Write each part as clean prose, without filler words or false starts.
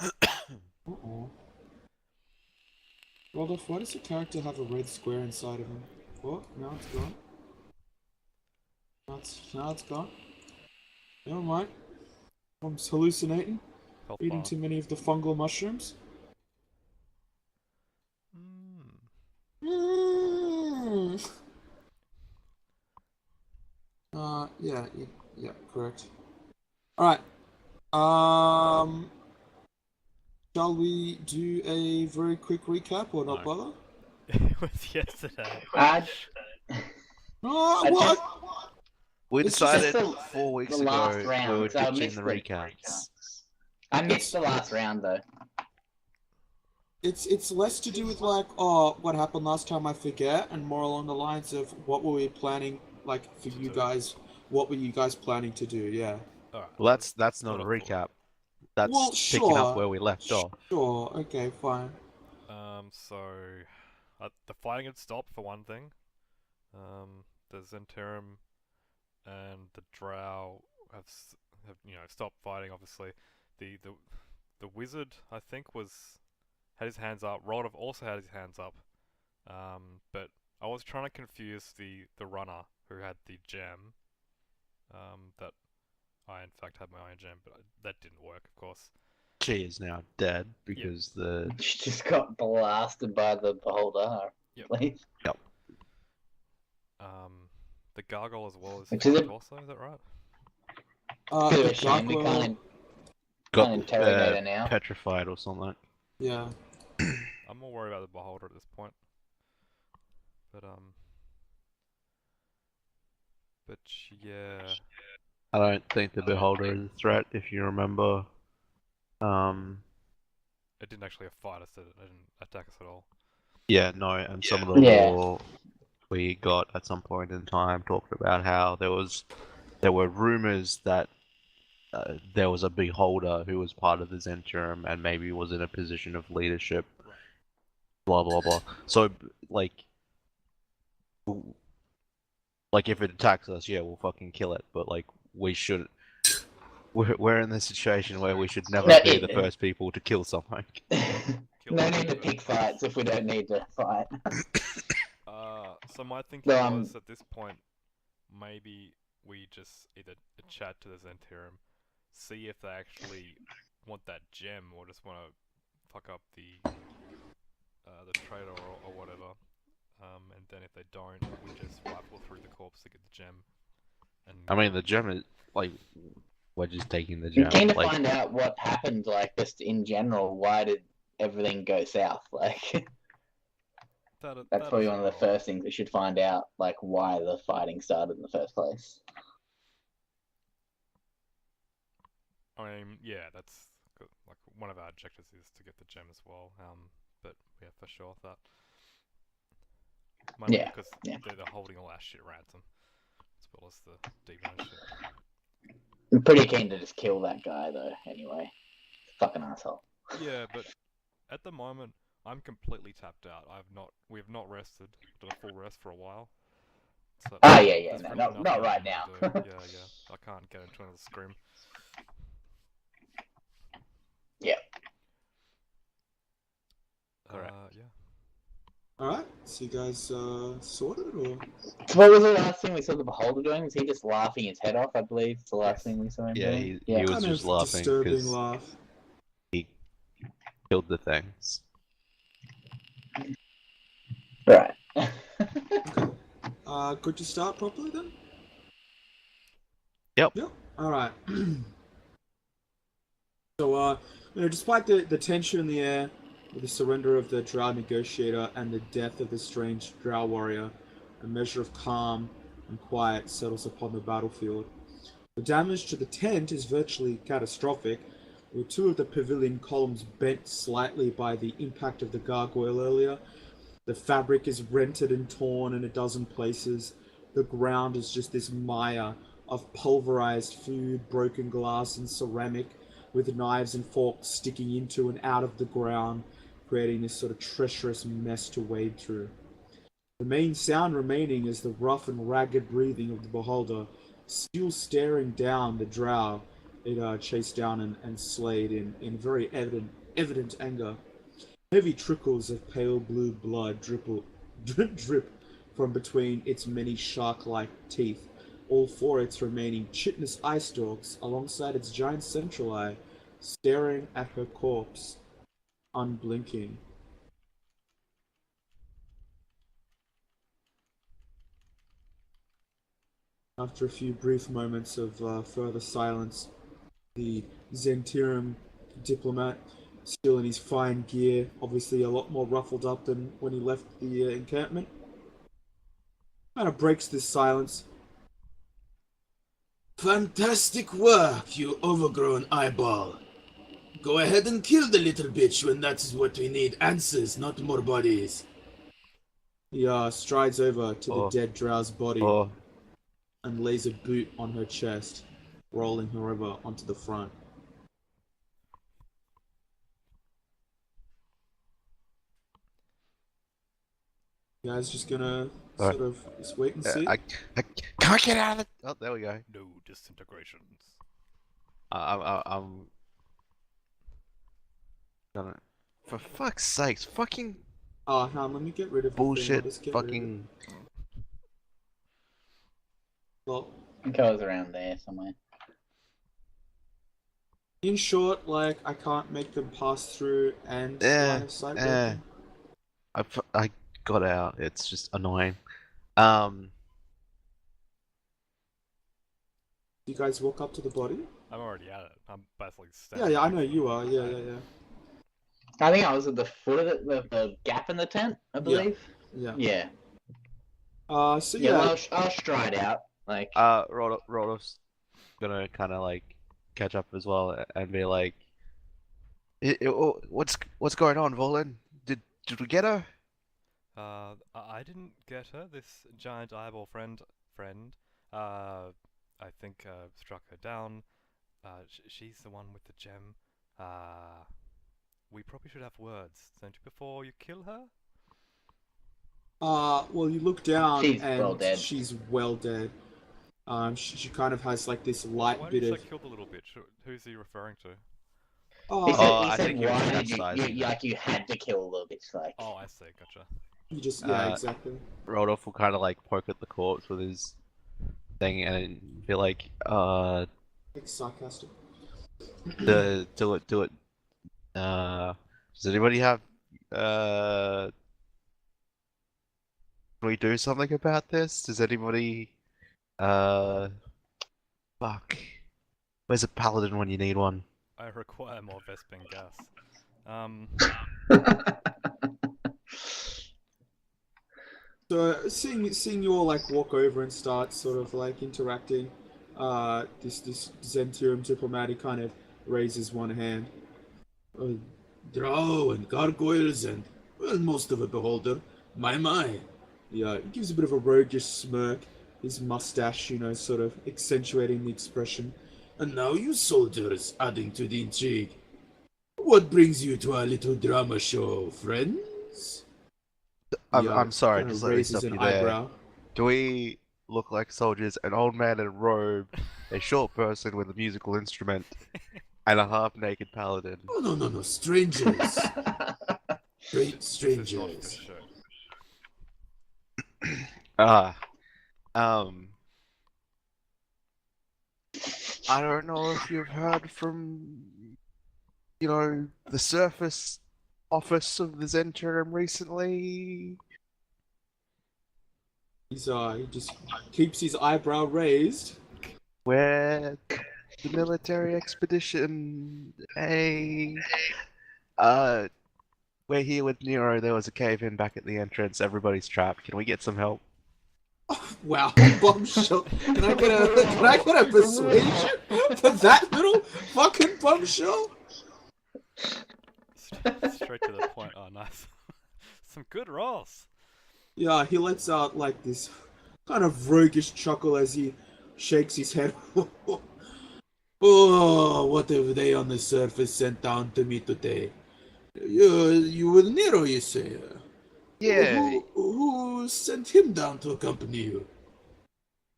Uh-oh. Rodolph, why does your character have a red square inside of him? What? Now it's gone. Now it's gone. Never mind. I'm hallucinating. Health Eating bar. too many of the fungal mushrooms. Mm. Mm. Yeah, yeah, correct. Alright. Um, shall we do a very quick recap or not No. bother? It was yesterday. I, Oh, I what? just We It's just just decided the, 4 weeks the last ago we round, were so I ditching missed the the recaps. I missed It's the last round though. it's less to do with like, oh, what happened last time I forget, and more along the lines of what were we planning, like, for To you do. guys. What were you guys planning to do? Yeah. Alright, Well, that's what not a I thought. recap. Well, That's picking up sure, where we left off. sure. Okay, fine. So the fighting had stopped for one thing. The Zentarum and the Drow have stopped fighting. Obviously, the the wizard I think had his hands up. Rodov also had his hands up. But I was trying to confuse the runner who had the gem. That I in fact had my iron gem, but that didn't work, of course. She is now dead Yep. because the She just got blasted by the beholder. Yep. Please. The gargoyle as well as Which his is a torso. Is that right? bit of The a shame. We gargoyle. can't got interrogate her now. petrified or something. Yeah. I'm more worried about the beholder at this point. But but yeah, I don't think the beholder is a threat. If you remember, it didn't actually fight us, did it? It didn't attack us at all. yeah, no, and some of the Yeah. lore we got at some point in time talked about how there were rumors that there was a beholder who was part of the Zentrum and maybe was in a position of leadership. Right. Blah blah blah. So like if it attacks us, yeah, we'll fucking kill it. But like we should. We're in this situation where we should never be the first people to kill something. No need to pick fights if we don't need to fight. So my thinking Um, was at this point, maybe we just either chat to the Zentirum, see if they actually want that gem or just want to fuck up the trader or whatever. And then if they don't, we just rifle through the corpse to get the gem. And I mean, the gem is like we're just taking the I'm gem. keen to Like, find out what happened, like, just in general. Why did everything go south? Like, that's probably one of the first things we should find out, like, why the fighting started in the first place. I mean, yeah, that's good. Like one of our objectives is to get the gem as well. But yeah, for sure that. Mainly Yeah, because yeah. they're holding all our shit ransom, as well as the demon and shit. I'm pretty keen to just kill that guy, though, anyway. Fucking asshole. Yeah, but at the moment, I'm completely tapped out. We have not rested, done a full rest for a while. So Yeah, there's no, really not nothing right I now. can do. Yeah, I can't get into another scrim. Yeah. Alright. Yeah. Alright, so you guys sorted or? So what was the last thing we saw the beholder doing? Was he just laughing his head off, I believe, it's the last Yes. thing we saw him yeah, doing? he was Kind just of laughing disturbing because laugh. he killed the things. Right. Okay. Could you start properly then? Yep. Yep. Alright. So, despite the tension in the air, with the surrender of the Drow negotiator and the death of the strange Drow warrior, a measure of calm and quiet settles upon the battlefield. The damage to the tent is virtually catastrophic, with two of the pavilion columns bent slightly by the impact of the gargoyle earlier. The fabric is rented and torn in a dozen places. The ground is just this mire of pulverized food, broken glass, and ceramic, with knives and forks sticking into and out of the ground, creating this sort of treacherous mess to wade through. The main sound remaining is the rough and ragged breathing of the beholder, still staring down the drow, it chased down and slayed in very evident anger. Heavy trickles of pale blue blood drip from between its many shark-like teeth, all four its remaining chitinous eye stalks alongside its giant central eye, staring at her corpse, unblinking. After a few brief moments of further silence, the Zentirum diplomat, still in his fine gear, obviously a lot more ruffled up than when he left the encampment, kind of breaks this silence. Fantastic work, you overgrown eyeball. Go ahead and kill the little bitch when that's what we need. Answers, not more bodies. He strides over to the Oh, dead drow's body oh, and lays a boot on her chest, rolling her over onto the front. You guys just gonna sorry. sort of just wait and see? I can't get out of it. Oh, there we go. No disintegrations. I'm gonna. For fuck's sakes, fucking Oh, hang on, let me get rid of the thing. I'll bullshit, just get rid of it. fucking. Well, It goes around there somewhere. in short, like, I can't make them pass through and line of sight working. I got out. It's just annoying. You guys walk up to the body? I'm already at it. I'm basically Yeah, standing. yeah, I know you are. Yeah, yeah, yeah. I think I was at the foot of the gap in the tent, I believe. Yeah. Yeah. So Yeah, yeah, well, I'll stride out. Like, Rodolph's gonna kind of like catch up as well and be like, what's going on, Volan? Did we get her? I didn't get her. This giant eyeball friend, I think struck her down. She's the one with the gem. We probably should have words, don't you, before you kill her? well, you look down she's and well dead. she's well dead. She kind of has like this light Why bit did you of. say kill the little bitch? Who's he referring to? He Oh, said, I think he was why did chastising her. like, you had to kill a little bitch, like. Oh, I see. Gotcha. you just Uh, exactly. Rodolph will kind of like poke at the corpse with his thing and be like, It's sarcastic. do it. Does anybody have, can we do something about this? Does anybody, fuck. Where's a paladin when you need one? I require more Vespin gas. Um, So seeing you all like walk over and start sort of like interacting, this Zentium diplomat kind of raises one hand. Uh, Drow and gargoyles and well, most of a beholder. My. Yeah, he gives a bit of a roguish smirk, his mustache, sort of accentuating the expression. And now you soldiers, adding to the intrigue. What brings you to our little drama show, friends? I'm sorry, Kind just of let me raises stop an you there. eyebrow. Do we look like soldiers? An old man in a robe, a short person with a musical instrument, and a half-naked paladin. Oh no, strangers. Great this is not for strangers. show. Ah, I don't know if you've heard from, the surface office of the Zentrum recently. He just keeps his eyebrow raised. Where the military expedition, we're here with Nero. There was a cave in back at the entrance. Everybody's trapped. Can we get some help? Wow, bombshell. Can I get a persuasion for that little fucking bombshell? Straight to the point. Oh, nice. Some good rolls. Yeah, he lets out like this kind of roguish chuckle as he shakes his head. Oh, what have they on the surface sent down to me today? You with Nero, you say? Yeah. Who sent him down to accompany you?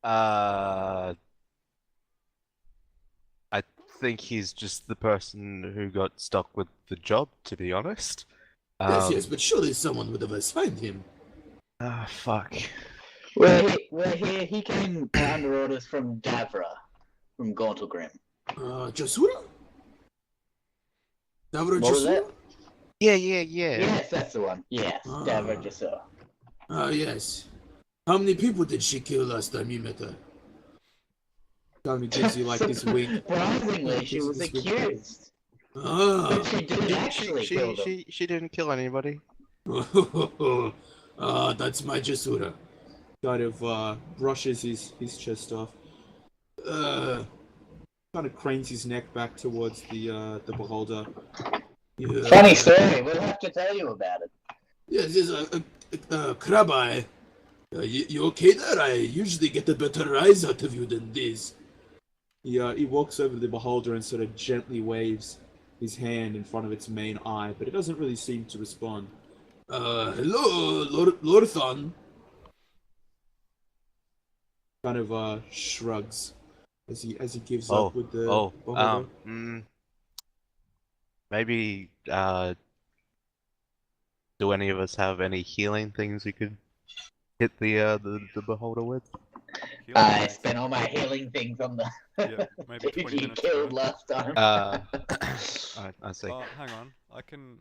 I think he's just the person who got stuck with the job, to be honest. Yes, but surely someone would have assigned him. Ah, fuck. He came under orders from Davra, from Gauntlgrim. Jasura? Davra What was that? Jasura? Yeah. Yes, that's the one. Yes, Ah. Davra Jasura. Yes. How many people did she kill last time you met her? Kind of gives you like this wink. Surprisingly, she was This wink. accused. Ah. But she didn't actually kill them. She didn't kill anybody. That's my Jasura. Kind of brushes his chest off. Kind of cranes his neck back towards the beholder. Yeah. Funny story. We'll have to tell you about it. Yes, Krabai. You okay there? I usually get a better rise out of you than this. He walks over to the beholder and sort of gently waves his hand in front of its main eye, but it doesn't really seem to respond. Hello, Lorthan. Kind of shrugs as he gives up with the beholder. Maybe do any of us have any healing things we could hit the beholder with? I spent all my healing things on the maybe 20 dude you minutes killed ago. last time. I see. Oh, hang on. I can.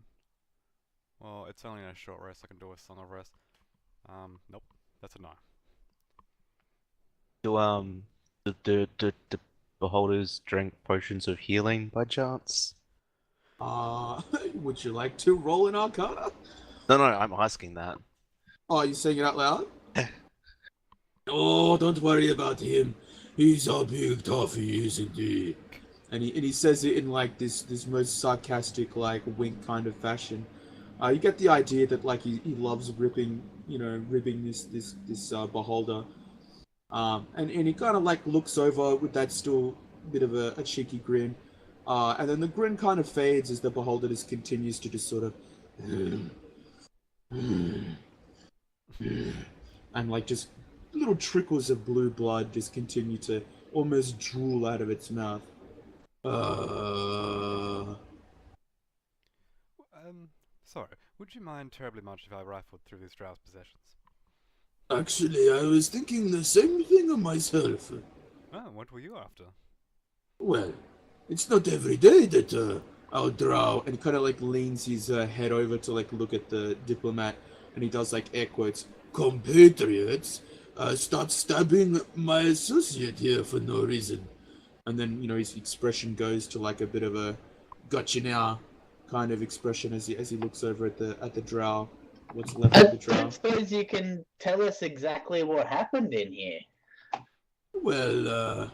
Well, it's only a short rest. I can do a song of rest. Nope. That's a no. Do the beholders drink potions of healing by chance? Would you like to roll an Arcana? No, I'm asking that. Oh, are you saying it out loud? Oh, don't worry about him. He's a big toughy, isn't he? And he says it in like this most sarcastic like wink kind of fashion. You get the idea that like he loves ribbing this beholder. And he kind of like looks over with that still bit of a cheeky grin. And then the grin kind of fades as the beholder just continues to just sort of and like just little trickles of blue blood just continue to almost drool out of its mouth. Sorry. Would you mind terribly much if I rifled through these drow's possessions? Actually, I was thinking the same thing of myself. Oh, what were you after? Well, it's not every day that I'll drow. And he kind of like leans his head over to like look at the diplomat, and he does like air quotes. Compatriots start stabbing my associate here for no reason. And then his expression goes to like a bit of a gotcha now kind of expression as he looks over at the drow. What's left of the drow. I suppose you can tell us exactly what happened in here. Well,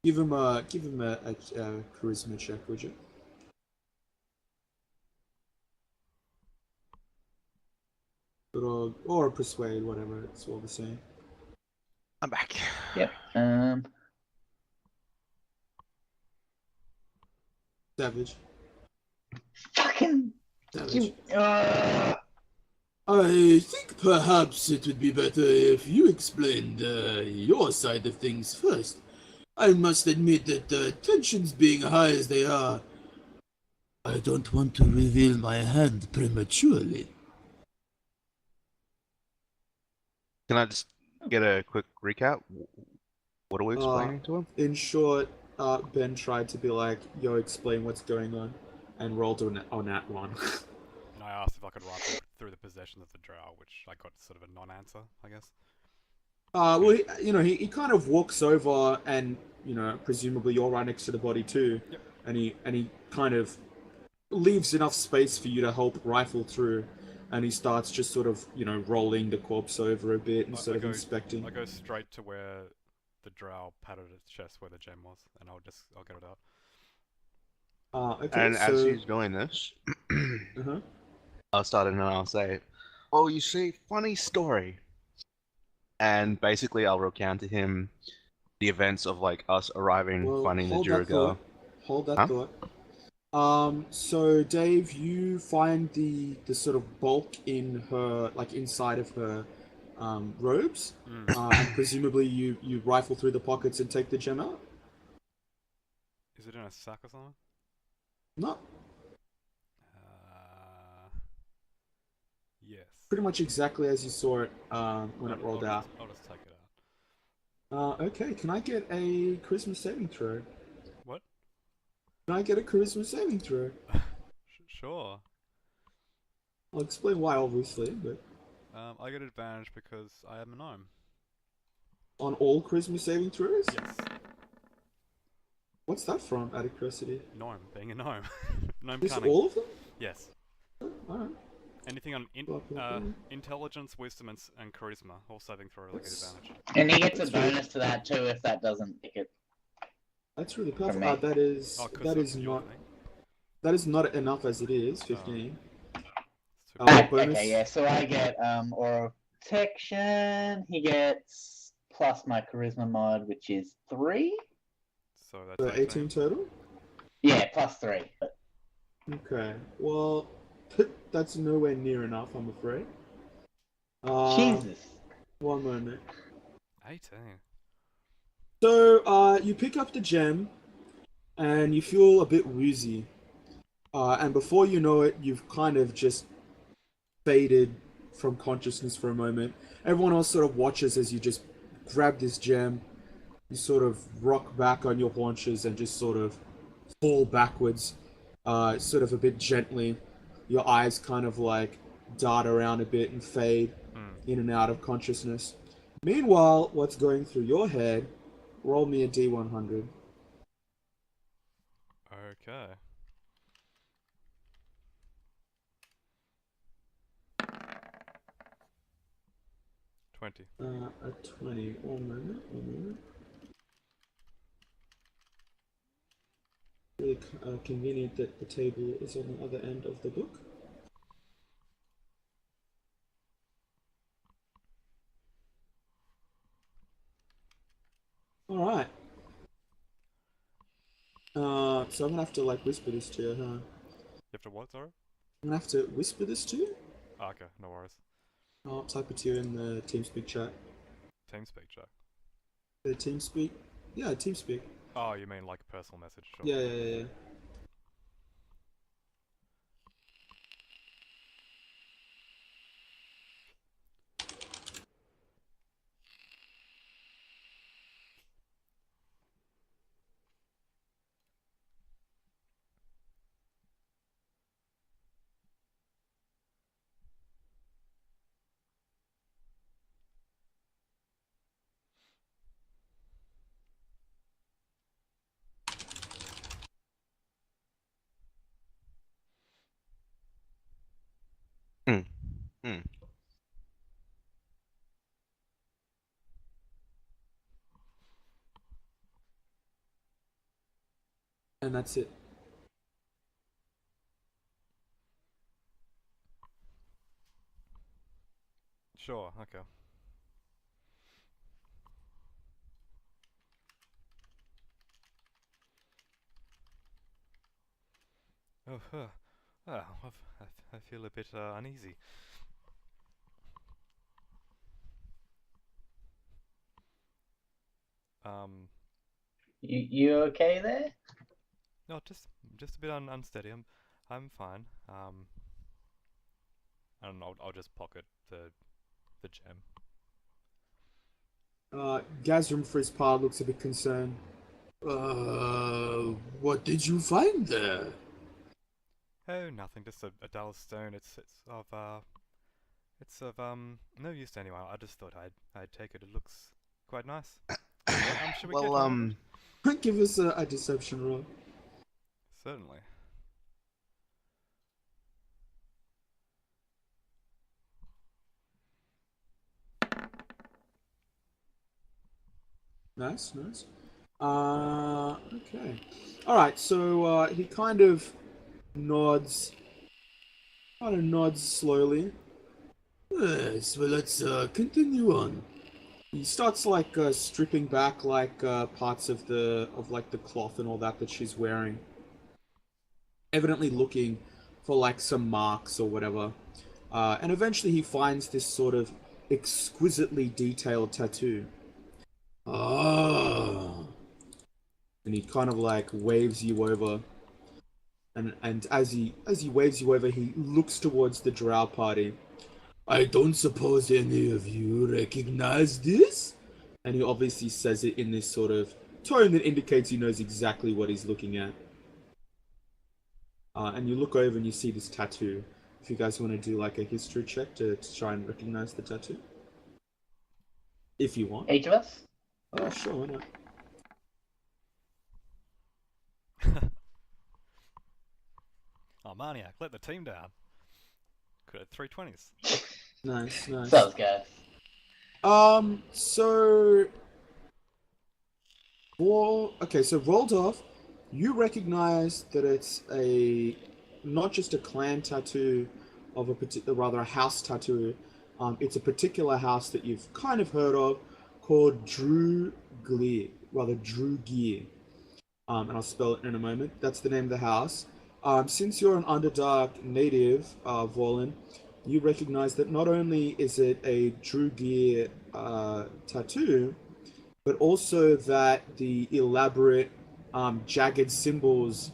give him a charisma check, would you? Or a persuade, whatever. It's all the same. I'm back. Yep. Savage. Fucking. Savage. I think perhaps it would be better if you explained your side of things first. I must admit that tensions being high as they are, I don't want to reveal my hand prematurely. Can I just get a quick recap? What are we explaining to him? In short, Ben tried to be like, yo, explain what's going on, and rolled on that one. And I asked if I could rifle through the possessions of the drow, which I got sort of a non-answer, I guess. Well, he kind of walks over, and presumably you're right next to the body too. Yep. And he kind of leaves enough space for you to help rifle through, and he starts just sort of rolling the corpse over a bit and sort of inspecting. I go straight to where the drow patted its chest where the gem was, and I'll get it out. Okay, And so... as he's doing this, I'll start and I'll say, "Oh, you see, funny story." And basically, I'll recount to him the events of like us arriving, finding the Jurga. Hold that thought. So Dave, you find the sort of bulk in her, like inside of her robes, and presumably you rifle through the pockets and take the gem out. Is it in a sack or something? No, Yes. pretty much exactly as you saw it when it rolled out. I'll just take it Okay, can I get a charisma saving throw? What? Can I get a charisma saving throw? out. Sure. I'll explain why, obviously, but I get advantage because I am a gnome. on all charisma saving throws? Yes. What's that from, out of curiosity? Gnome. Being a gnome. Gnome Just cunning. all of them? Yes. Alright. Anything on intelligence, wisdom, and charisma, all saving throw, I get advantage. And he gets a That's really- bonus to that too if that doesn't pick it. That's really For perfect. me. That is Oh, 'cause that of is your not thing. that is not enough as it is. 15. It's too Oh, bonus. Okay, yeah. So I get aura of protection. He gets plus my charisma mod, which is 3. So that's 18 total. Yeah, plus 3. Okay. Well, that's nowhere near enough, I'm afraid. Jesus. One moment. 18. So, you pick up the gem, and you feel a bit woozy. And before you know it, you've kind of just faded from consciousness for a moment. Everyone else sort of watches as you just grab this gem. You sort of rock back on your haunches and just sort of fall backwards, sort of a bit gently. Your eyes kind of like dart around a bit and fade in and out of consciousness. Meanwhile, what's going through your head? Roll me a D100. Okay. A 20. One moment. Really convenient that the table is on the other end of the book. Alright. So I'm gonna have to like whisper this to you, huh? You have to what, sorry? I'm gonna have to whisper this to you? Oh, okay, no worries. I'll type it to you in the TeamSpeak chat. TeamSpeak chat. The TeamSpeak? Yeah, TeamSpeak. Oh, you mean like a personal message? Sure. Yeah. Mm. Mm. And that's it. Sure, okay. Oh, I feel a bit uneasy. You okay there? No, just a bit unsteady. I'm fine. I don't know. I'll just pocket the gem. Gazram for his part looks a bit concerned. What did you find there? Oh, nothing. Just a dull stone. It's of no use to anyone. I just thought I'd take it. It looks quite nice. Should we get Well, on with it? Give us a deception roll. Certainly. Nice. Okay. Alright, so he kind of nods slowly. Yes, well, let's continue on. He starts like stripping back like parts of the cloth and all that she's wearing. Evidently looking for like some marks or whatever. And eventually he finds this sort of exquisitely detailed tattoo. Ah, And he kind of like waves you over. And as he waves you over, he looks towards the drow party. I don't suppose any of you recognize this? And he obviously says it in this sort of tone that indicates he knows exactly what he's looking at. And you look over and you see this tattoo. If you guys want to do like a history check to try and recognize the tattoo. If you want. Each of us? Oh, sure, why not? Oh, Maniac, let the team down. Could have 320s. Nice, nice. Sounds good. So so rolled off, you recognize that it's not just a clan tattoo of rather a house tattoo. It's a particular house that you've kind of heard of called Drew Gear. And I'll spell it in a moment. That's the name of the house. Since you're an Underdark native, Vorlin, you recognize that not only is it a Drew Gear tattoo, but also that the elaborate jagged symbols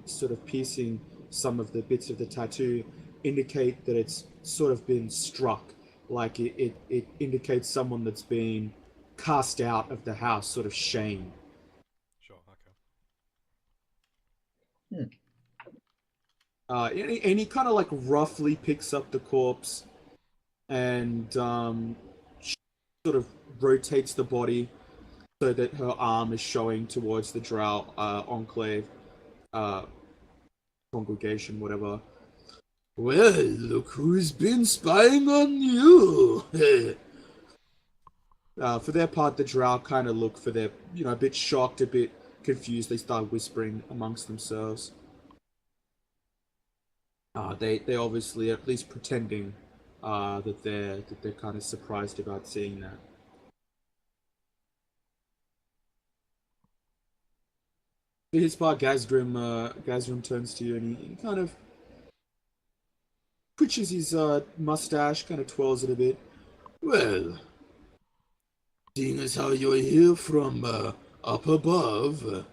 sort of piercing some of the bits of the tattoo indicate that it's sort of been struck. Like it indicates someone that's been cast out of the house, sort of shame. Sure, okay. And he kind of like roughly picks up the corpse and sort of rotates the body so that her arm is showing towards the drow enclave, congregation, whatever. Well, look who's been spying on you. For their part, the drow kind of look for their, a bit shocked, a bit confused. They start whispering amongst themselves. They obviously at least pretending that they're kind of surprised about seeing that. For his part, Gazrim turns to you and he kind of twitches his mustache, kind of twirls it a bit. Well, seeing as how you're here from up above,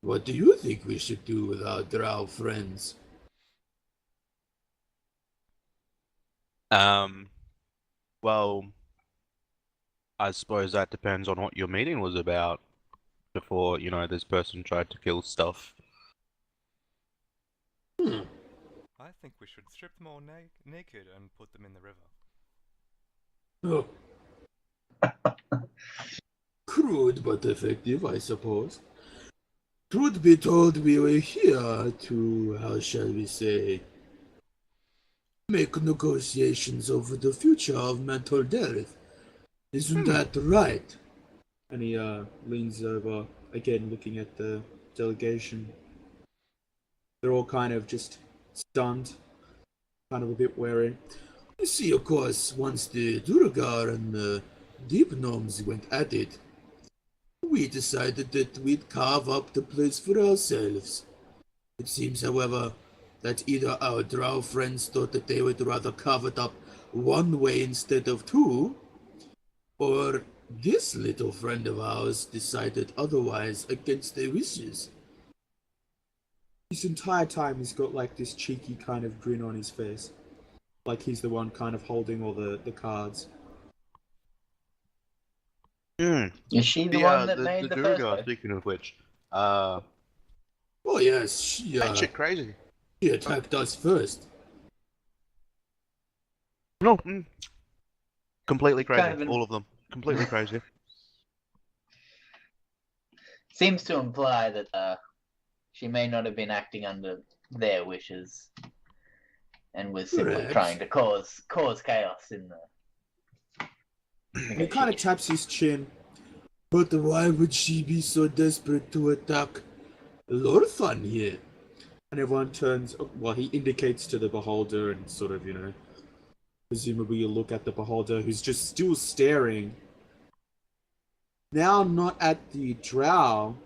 what do you think we should do with our drow friends? Well, I suppose that depends on what your meeting was about before, this person tried to kill stuff. I think we should strip them all naked and put them in the river. Oh. Crude but effective, I suppose. Truth be told, we were here to, how shall we say, make negotiations over the future of mental death. Isn't that right? And he leans over, again looking at the delegation. They're all kind of just stunned, kind of a bit wary. You see, of course, once the Duergar and the Deep Gnomes went at it, we decided that we'd carve up the place for ourselves. It seems, however, that either our drow friends thought that they would rather carve it up one way instead of two, or this little friend of ours decided otherwise against their wishes. This entire time he's got like this cheeky kind of grin on his face. Like he's the one kind of holding all the cards. Is she the one that made the first one? Speaking of which, oh yes, she shit crazy. She attacked us first. No, completely crazy. Kind of all of them, completely crazy. Seems to imply that she may not have been acting under their wishes, and was simply trying to cause chaos in the. He kind of taps his chin. But why would she be so desperate to attack Lorthan here? And everyone turns. Well, he indicates to the beholder, and sort of, presumably you look at the beholder, who's just still staring. Now not at the drow,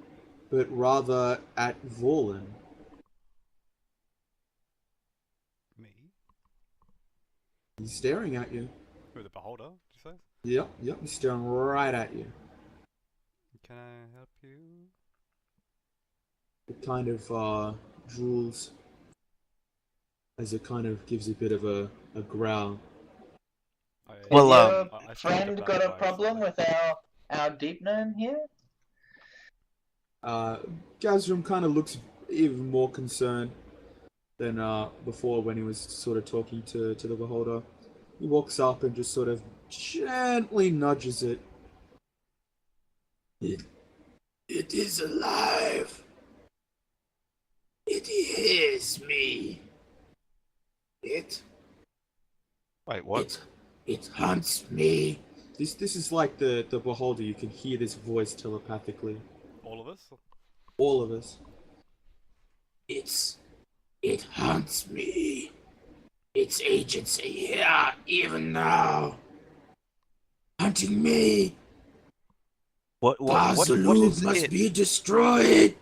but rather at Vorlin. Me? He's staring at you. Who, the beholder, did you say? Yep, he's staring right at you. Can I help you? It kind of drools as it kind of gives a bit of a growl. Has Well, your I start to friend back got a away problem slightly. with our deep gnome here? Gazrum kind of looks even more concerned than before when he was sort of talking to the beholder. He walks up and just sort of gently nudges it. It, it is alive. It hears me. It, wait, what? it hunts me. This is like the beholder. You can hear this voice telepathically. All of us? All of us. It hunts me. Its agents are here even now. Hunting me. What Bazalub is must it? be destroyed.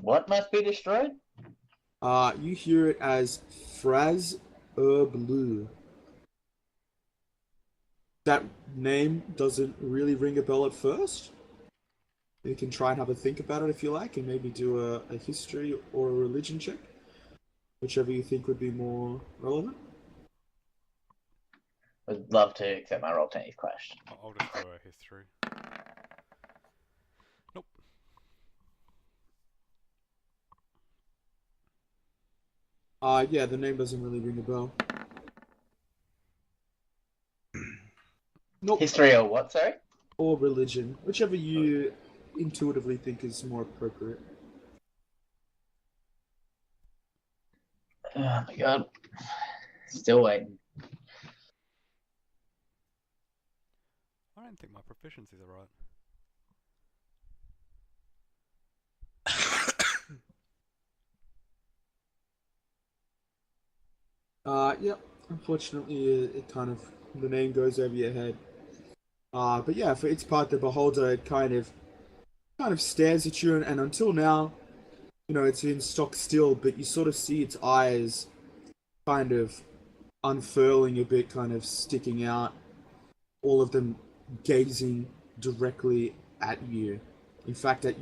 What must be destroyed? You hear it as Fraz Blue. That name doesn't really ring a bell at first. You can try and have a think about it if you like, and maybe do a history or a religion check, whichever you think would be more relevant. Would love to accept my roll 20 question. I'll just throw a history. Nope. Yeah, the name doesn't really ring a bell. Nope. History or what, sorry? Or religion, whichever you intuitively think is more appropriate. Oh my god. Still waiting. I don't think my proficiencies are right. Yep. Unfortunately, it kind of the name goes over your head. But yeah, for its part, the beholder it kind of stares at you, and until now, you know, it's in stock still, but you sort of see its eyes kind of unfurling a bit, kind of sticking out, all of them gazing directly at you. In fact, at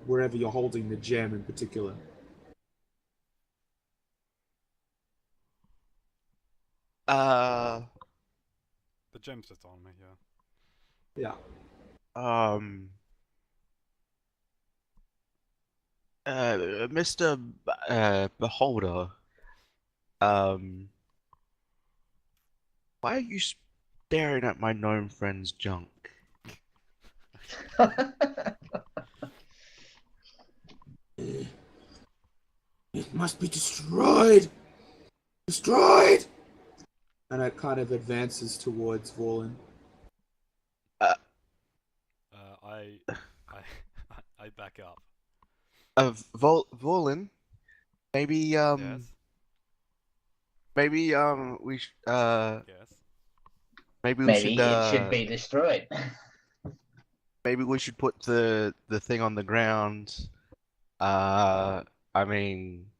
wherever you're holding the gem in particular. Uh, The gem's just on me, yeah. Yeah. um, Mr. Beholder, um, why are you staring at my gnome friend's junk? It must be destroyed. Destroyed. And it kind of advances towards Vorlin. I I back up. Volin, maybe, Yes. maybe, we Yes. maybe we should, Maybe it should be destroyed. maybe we should put the thing on the ground. I mean,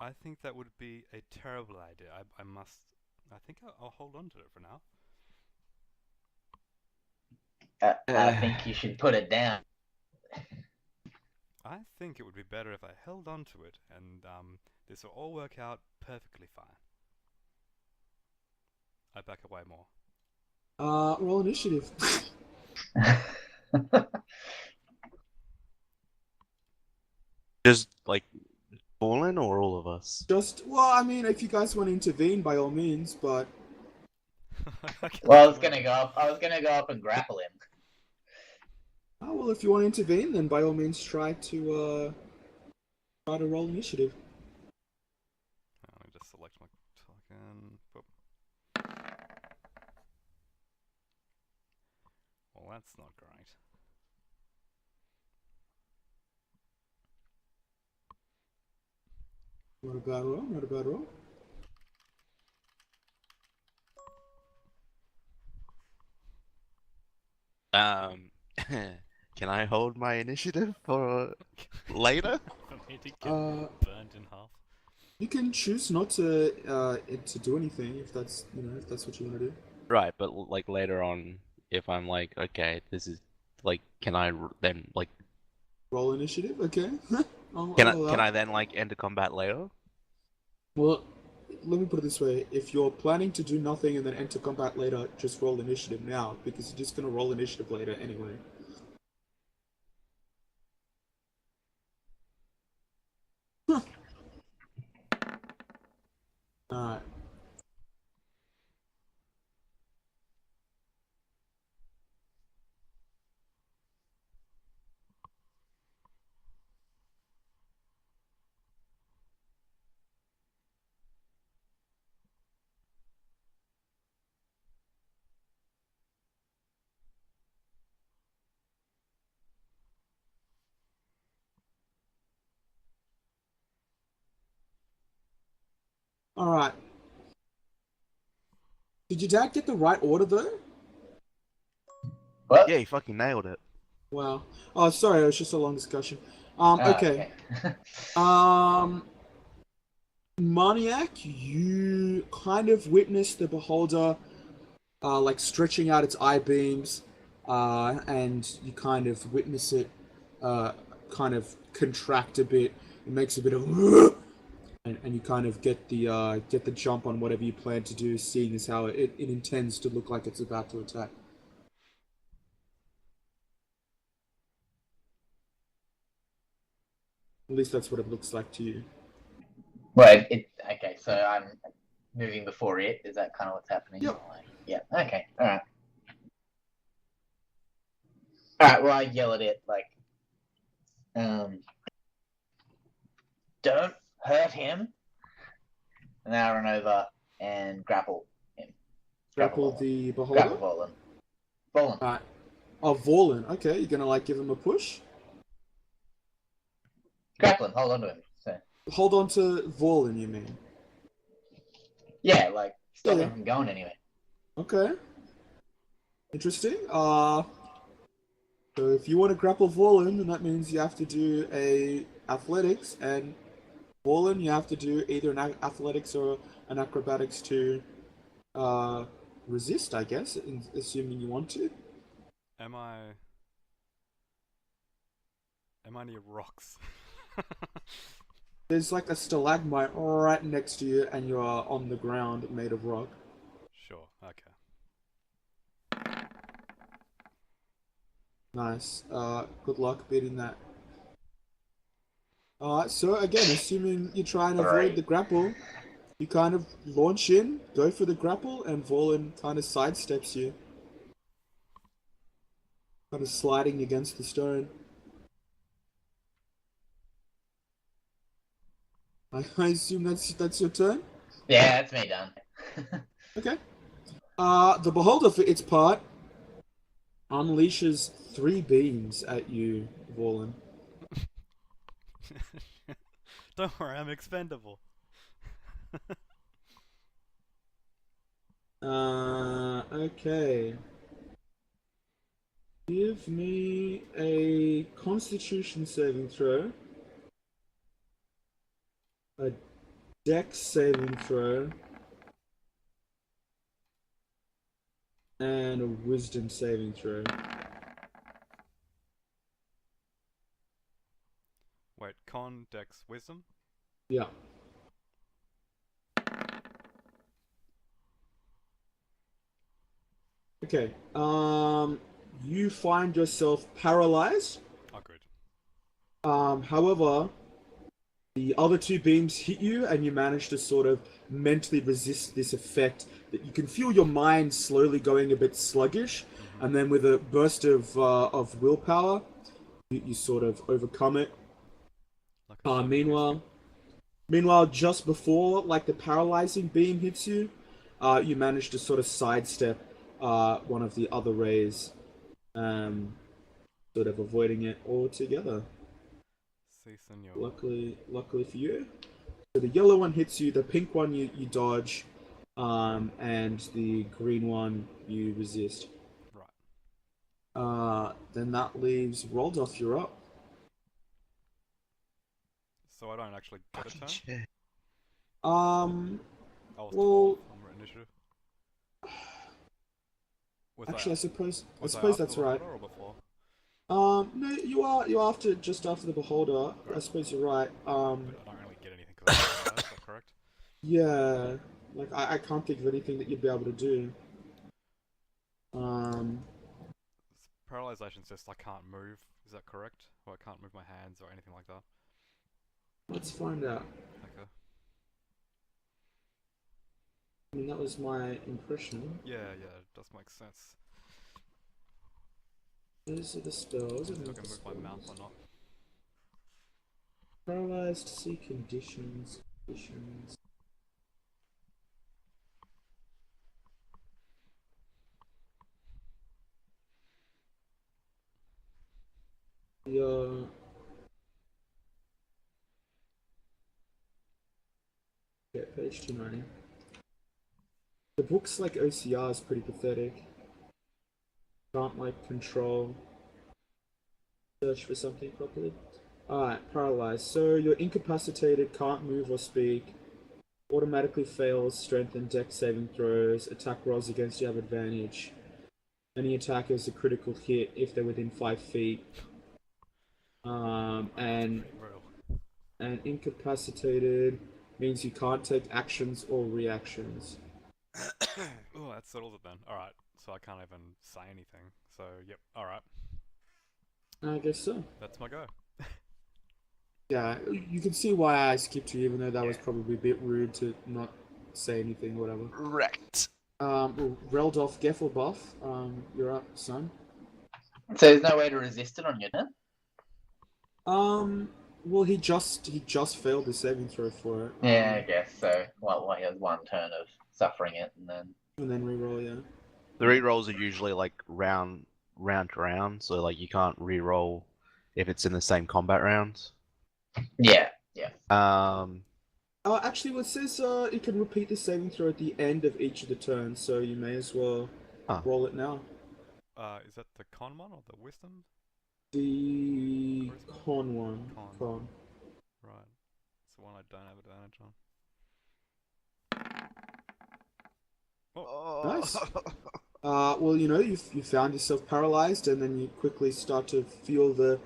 I think that would be a terrible idea. I must. I think I'll hold on to it for now. I think you should put it down. I think it would be better if I held on to it, and this will all work out perfectly fine. I back away more. Roll initiative. just like Volin or all of us? Well, I mean, if you guys want to intervene, by all means, but Well, I was gonna go up and grapple him. well, if you want to intervene, then by all means try to roll initiative. Let me just select my token. Boop. Well, that's not great. Not a bad roll. Not a bad roll. Can I hold my initiative for later? For me to get Uh, burned in half. You can choose not to do anything if that's if that's what you want to do. Right, but like later on, if I'm like, okay, this is like, can I then like Roll initiative. Okay. I'll Can allow. I then like enter combat later? Well, let me put it this way: if you're planning to do nothing and then enter combat later, just roll initiative now because you're just gonna roll initiative later anyway. Alright. Alright. Did your dad get the right order though? What? Yeah, he fucking nailed it. Wow. Oh, sorry, it was just a long discussion. Ah, Okay. okay. Maniac, you kind of witness the beholder, like stretching out its eye beams, and you kind of witness it, kind of contract a bit. It makes a bit of, and you kind of get the jump on whatever you plan to do, seeing as how it intends to look like it's about to attack. At least that's what it looks like to you. Well, okay, so I'm moving before it. Is that kind of what's happening? Yep. Yeah. Okay. All right. All right. Well, I yell at it like, "Don't hurt him!" And then I run over and grapple him. Grapple Volan. the Grapple beholder. Volan. Alright. Oh, Vorlin. Okay, you're gonna like give him a push. Grapple him. Hold on to him. So Hold on to Vorlin, you mean? yeah, like stop Yeah. him from going anywhere. Okay. Interesting. So if you want to grapple Vorlin, then that means you have to do a athletics, and Vorlin you have to do either an athletics or an acrobatics to resist, I guess, assuming you want to. Am I near rocks? There's like a stalagmite right next to you, and you are on the ground made of rock. Sure. Okay. Nice. Good luck beating that. Alright, so again, assuming you try and avoid Three. the grapple, you kind of launch in, go for the grapple, and Vorlin kind of sidesteps you. Kind of sliding against the stone. I assume that's your turn? Yeah, that's me done. Okay. The beholder, for its part, unleashes 3 beams at you, Vorlin. Don't worry, I'm expendable. Okay. Give me a Constitution saving throw, a Dex saving throw, and a Wisdom saving throw. Wait, con, dex, wisdom? Yeah. Okay. You find yourself paralyzed. Oh, good. However, the other 2 beams hit you, and you manage to sort of mentally resist this effect. That you can feel your mind slowly going a bit sluggish, and then with a burst of willpower, you sort of overcome it. Like a sudden Meanwhile, just before like the paralyzing beam hits you, you manage to sort of sidestep one of the other rays, sort of avoiding it altogether. Si, senor. Luckily for you. So the yellow one hits you, the pink one you dodge, and the green one you resist. Right. Then that leaves Roldoff. You're up. So I don't actually get a Fucking turn? shit. I was Well, 12 on initiative. Was actually, I I suppose after that's the right. order or before? No, you're after just after the beholder. I Right. suppose you're right. But I don't really get anything because I'm paralyzed, is that correct? Yeah, like I can't think of anything that you'd be able to do. Um, Paralyzation's just I can't move, is that correct? Or I can't move my hands or anything like that. let's find out. Okay. I mean, that was my impression. Yeah, it does make sense. Those are the spells. Let's And see if I the can move my mouth or spells. not. Paralyzed. See conditions. Conditions. Yeah. Yeah, page 290. The book's like OCR is pretty pathetic. Can't like control. Search for something properly. Alright, paralyzed. So you're incapacitated, can't move or speak. Automatically fails strength and dex saving throws. Attack rolls against you have advantage. Any attack is a critical hit if they're within 5 feet. Um, Oh, that's and pretty brutal. and incapacitated means you can't take actions or reactions. Oh, that settles it then. Alright, so I can't even say anything. So, yep, alright. I guess so. That's my go. Yeah, you can see why I skipped you, even though that was Yeah. probably a bit rude to not say anything, whatever. Wrecked. Reldolf Geffelbuff, you're up, son. So there's no way to resist it on your turn? Well, he just failed the saving throw for it. Yeah, I guess so. Well, he has one turn of suffering it, and then And then reroll, yeah. The rerolls are usually like round to round, so like you can't reroll if it's in the same combat rounds. yeah. Actually, well, it says it can repeat the saving throw at the end of each of the turns, so you may as well Huh. roll it now. Is that the con one or the wisdom? The Charisma? con one. Con. Con. Right. It's the one I don't have advantage on. Nice. Well, you found yourself paralyzed, and then you quickly start to feel the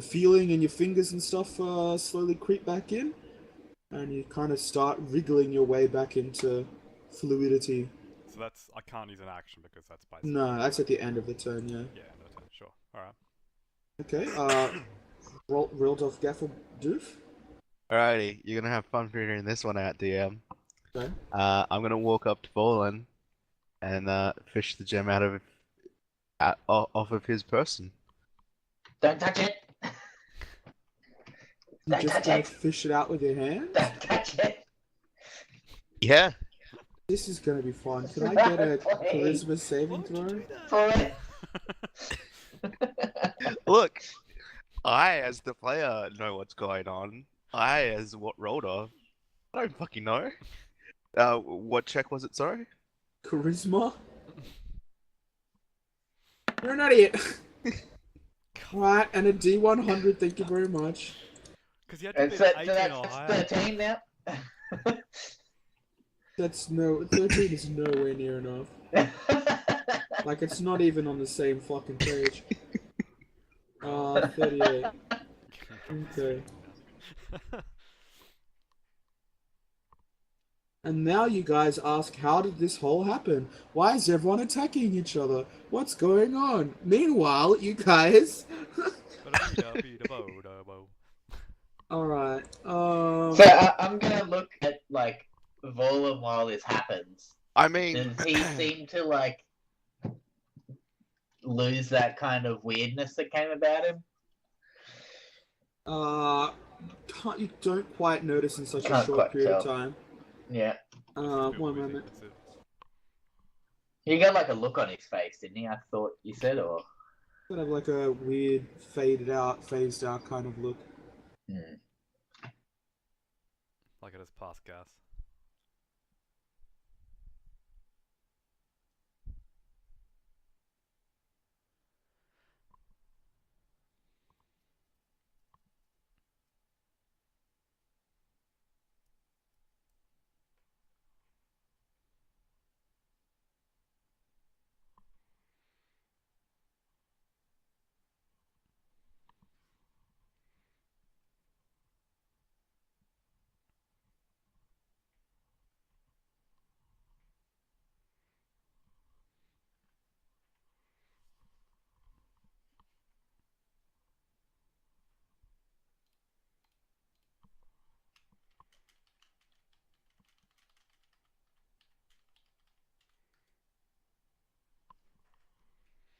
feeling in your fingers and stuff slowly creep back in, and you kind of start wriggling your way back into fluidity. So that's I can't use an action because that's basically. No, that's at the end of the turn, yeah. Yeah, end of the turn. Sure. All right. Okay. Rolled off Gaffel Doof. Alrighty, you're gonna have fun figuring this one out, DM. Okay. I'm gonna walk up to Fallen and fish the gem off of his person. Don't touch it! You're Don't just touch gonna it! fish it out with your hands? Don't touch it! Yeah. This is gonna be fun. Can I get a Please. charisma saving Why would you throw? do For it. Look, I as the player know what's going on. I as what rolled off, I don't fucking know. What check was it? Sorry. Charisma? You're an idiot. Right, and a D100. Thank you very much. Because you had to And be so, an so 18 that's or higher. 13 now? That's 13 is nowhere near enough. Like, it's not even on the same fucking page. 38. Okay. And now you guys ask, how did this whole happen? Why is everyone attacking each other? What's going on? Meanwhile, you guys... Alright, So I'm gonna look at, like, Volan while this happens. I mean, Does he seem to, like, lose that kind of weirdness that came about him? you don't quite notice in such a Can't short quite period of tell. time. Yeah. One moment. That's it. He got, like, a look on his face, didn't he? I thought you said, or... Kind of like a weird, phased out kind of look. Hmm. Like it has past gas.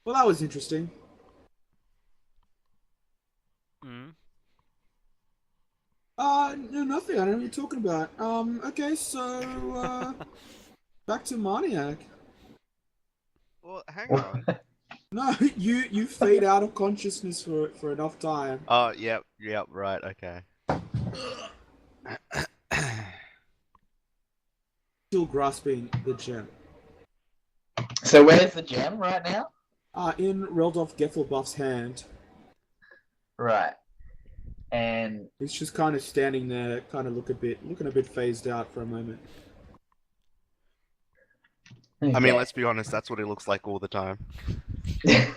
Well, that was interesting. Mm. No, nothing. I don't know what you're talking about. Okay, so, back to Marniac. Well, hang on. No, you fade out of consciousness for enough time. Oh, yep, right, okay. Still grasping the gem. So where's the gem right now? In Reldolf Geffelbuff's hand. Right. And He's just kind of standing there, kind of looking a bit phased out for a moment. I mean, let's be honest, that's what it looks like all the time. okay.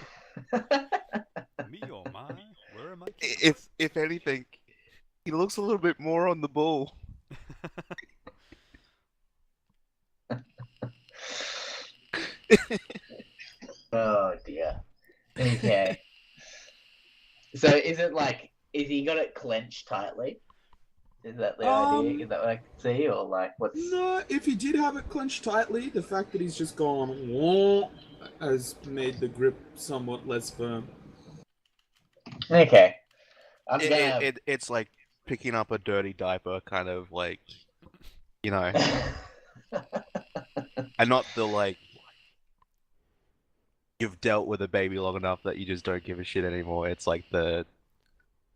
Me or my? Where am I? If anything, he looks a little bit more on the ball. Oh dear. Okay. So is it like, is he got it clenched tightly? Is that the idea? Is that what I can see, or like what's? No, if he did have it clenched tightly, the fact that he's just gone "Whoa," has made the grip somewhat less firm. Okay. I'm gonna. It's like picking up a dirty diaper, kind of like, you know, and not the like, you've dealt with a baby long enough that you just don't give a shit anymore. It's like the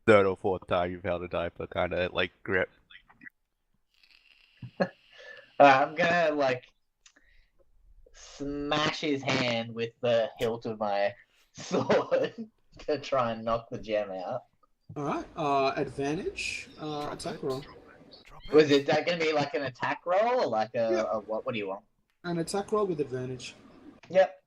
third or fourth time you've held a diaper, kind of like grip. I'm gonna like smash his hand with the hilt of my sword to try and knock the gem out. Alright, advantage, attack roll. Drop Was it that gonna be like an attack roll or like a, Yep. a what? What do you want? An attack roll with advantage. Yep.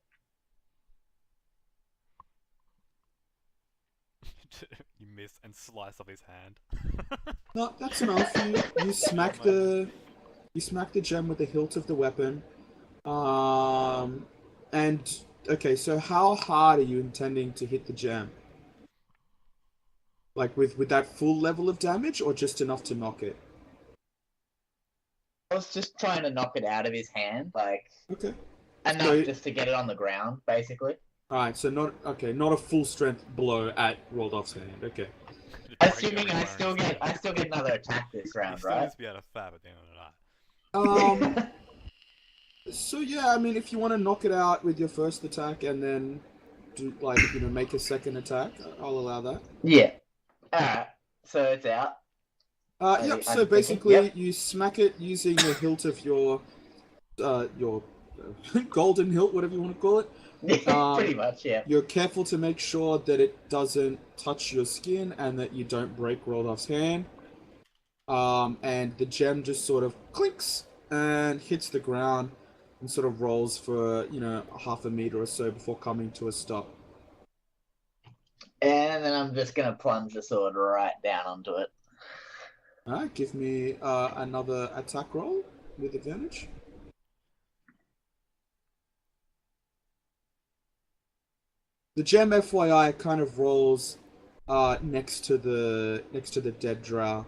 You miss and slice off his hand. No, that's enough. You smack the gem with the hilt of the weapon. And okay, so how hard are you intending to hit the gem? Like with that full level of damage, or just enough to knock it? I was just trying to knock it out of his hand, like Okay. enough So- just to get it on the ground, basically. All right. So not a full strength blow at Roldolph's hand. Okay. Assuming I still get another attack this He round, still right? needs to be able to fab at the end of the night. So yeah, I mean, if you want to knock it out with your first attack and then do make a second attack, I'll allow that. Yeah. Alright. So it's out. Yep. I'm So thinking, basically, yep. you smack it using the hilt of your golden hilt, whatever you want to call it. Pretty much, yeah. You're careful to make sure that it doesn't touch your skin and that you don't break Roldolph's hand. And the gem just sort of clinks and hits the ground and sort of rolls for, half a meter or so before coming to a stop. And then I'm just gonna plunge the sword right down onto it. Alright, give me another attack roll with advantage. The gem, FYI, kind of rolls next to the dead drow.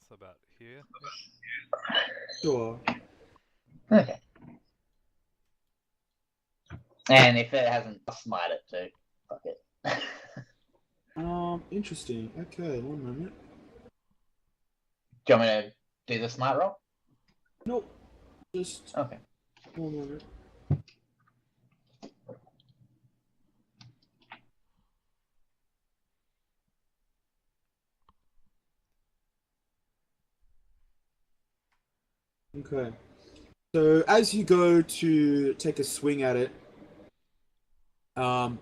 It's about here. Sure. Okay. And if it hasn't, I'll smite it too. Fuck it. Interesting. Okay, one moment. Do you want me to do the smite roll? Nope. Just Okay. one moment. Okay. So as you go to take a swing at it, for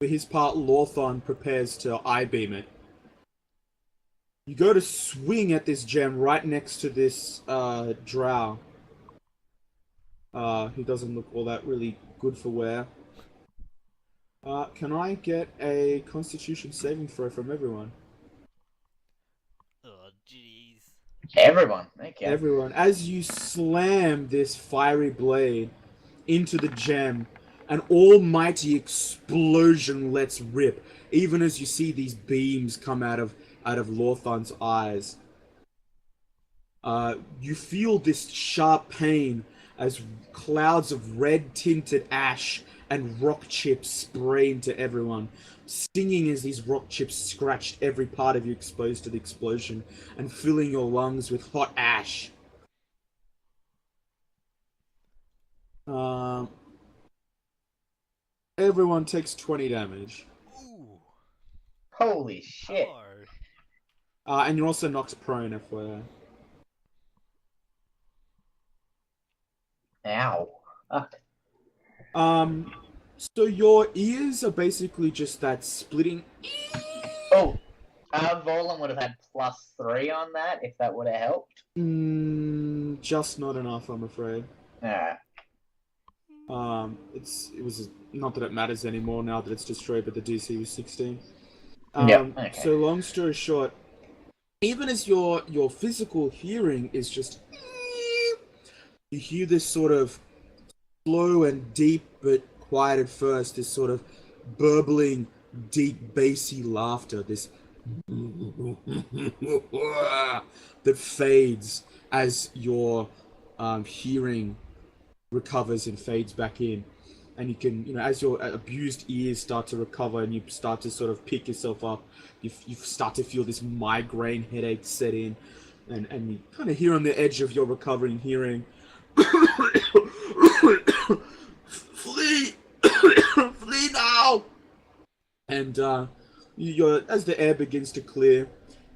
his part, Lawthon prepares to eye-beam it. You go to swing at this gem right next to this drow, who doesn't look all that really good for wear. Can I get a Constitution saving throw from everyone? Oh, jeez. Everyone. Okay. Everyone, as you slam this fiery blade into the gem, an almighty explosion lets rip, even as you see these beams come out of Lawthon's eyes. You feel this sharp pain as clouds of red-tinted ash and rock chips spray into everyone, stinging as these rock chips scratched every part of you exposed to the explosion and filling your lungs with hot ash. Um, everyone takes 20 damage. Ooh. Holy shit. Hello. And you're also knocked prone, FYI. Ow. So your ears are basically just that splitting. Oh, Volan would have had +3 on that if that would have helped. Just not enough, I'm afraid. Alright. It was not that it matters anymore now that it's destroyed, but the DC was 16. Yep, okay. So long story short, even as your physical hearing is just, you hear this sort of slow and deep but quiet at first, this sort of burbling, deep, bassy laughter, this that fades as your hearing recovers and fades back in. And you can, as your abused ears start to recover and you start to sort of pick yourself up, you start to feel this migraine headache set in, and you kind of hear on the edge of your recovering hearing, flee, flee now! And as the air begins to clear,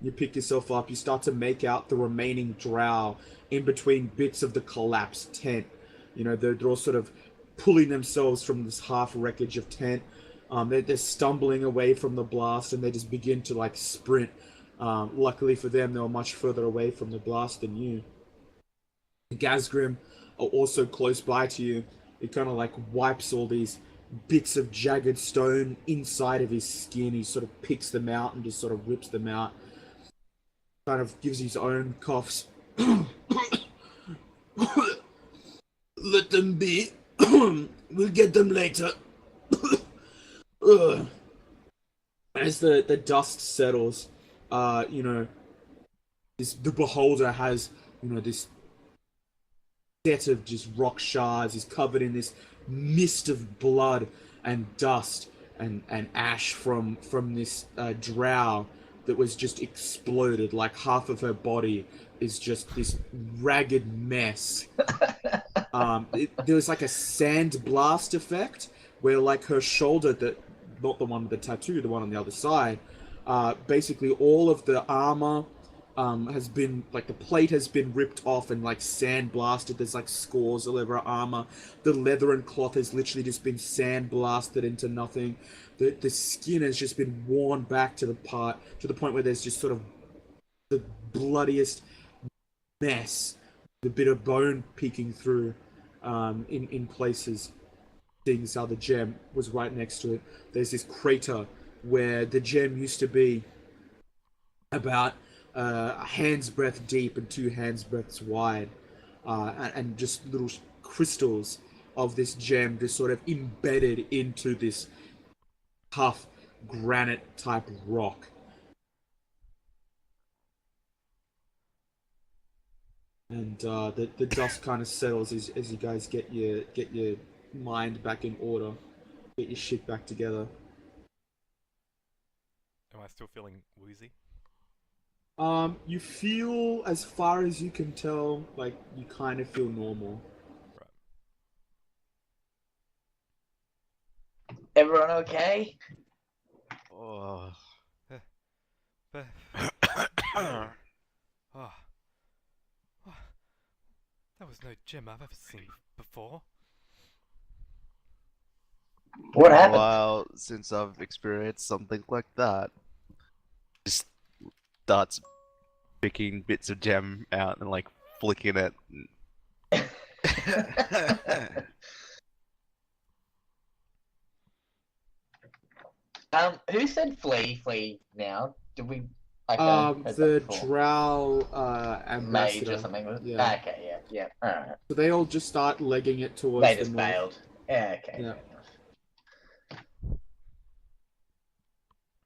you pick yourself up, you start to make out the remaining drow in between bits of the collapsed tent. They're all sort of pulling themselves from this half wreckage of tent. They're stumbling away from the blast, and they just begin to sprint. Luckily for them, they were much further away from the blast than you. Gazgrim are also close by to you. It kind of wipes all these bits of jagged stone inside of his skin. He sort of picks them out and just sort of rips them out. Kind of gives his own coughs. Let them be. We'll get them later. As the dust settles, the beholder has, this set of just rock shards. He's covered in this mist of blood and dust and ash from this drow that was just exploded. Like half of her body is just this ragged mess. There was a sand blast effect where her shoulder, not the one with the tattoo, the one on the other side, basically all of the armor has been, the plate has been ripped off and sand blasted. There's scores all over her armor. The leather and cloth has literally just been sand blasted into nothing. The skin has just been worn back to the point where there's just sort of the bloodiest mess, the bit of bone peeking through in places. Things how the gem was right next to it. There's this crater where the gem used to be about a hand's breadth deep and 2 hands breadths wide, and just little crystals of this gem just sort of embedded into this tough granite type rock. And the dust kind of settles as you guys get your mind back in order, get your shit back together. Am I still feeling woozy? You feel, as far as you can tell, you kind of feel normal. Right. Everyone okay? Oh. Oh. That was no gem I've ever seen before. What A happened? while since I've experienced something like that. Just starts picking bits of gem out and flicking it. Who said flee now? Did we? The drow mage ambassador. or something. Yeah. Okay, yeah. Alright. So they all just start legging it towards They the just north. bailed. Yeah, okay. Yeah.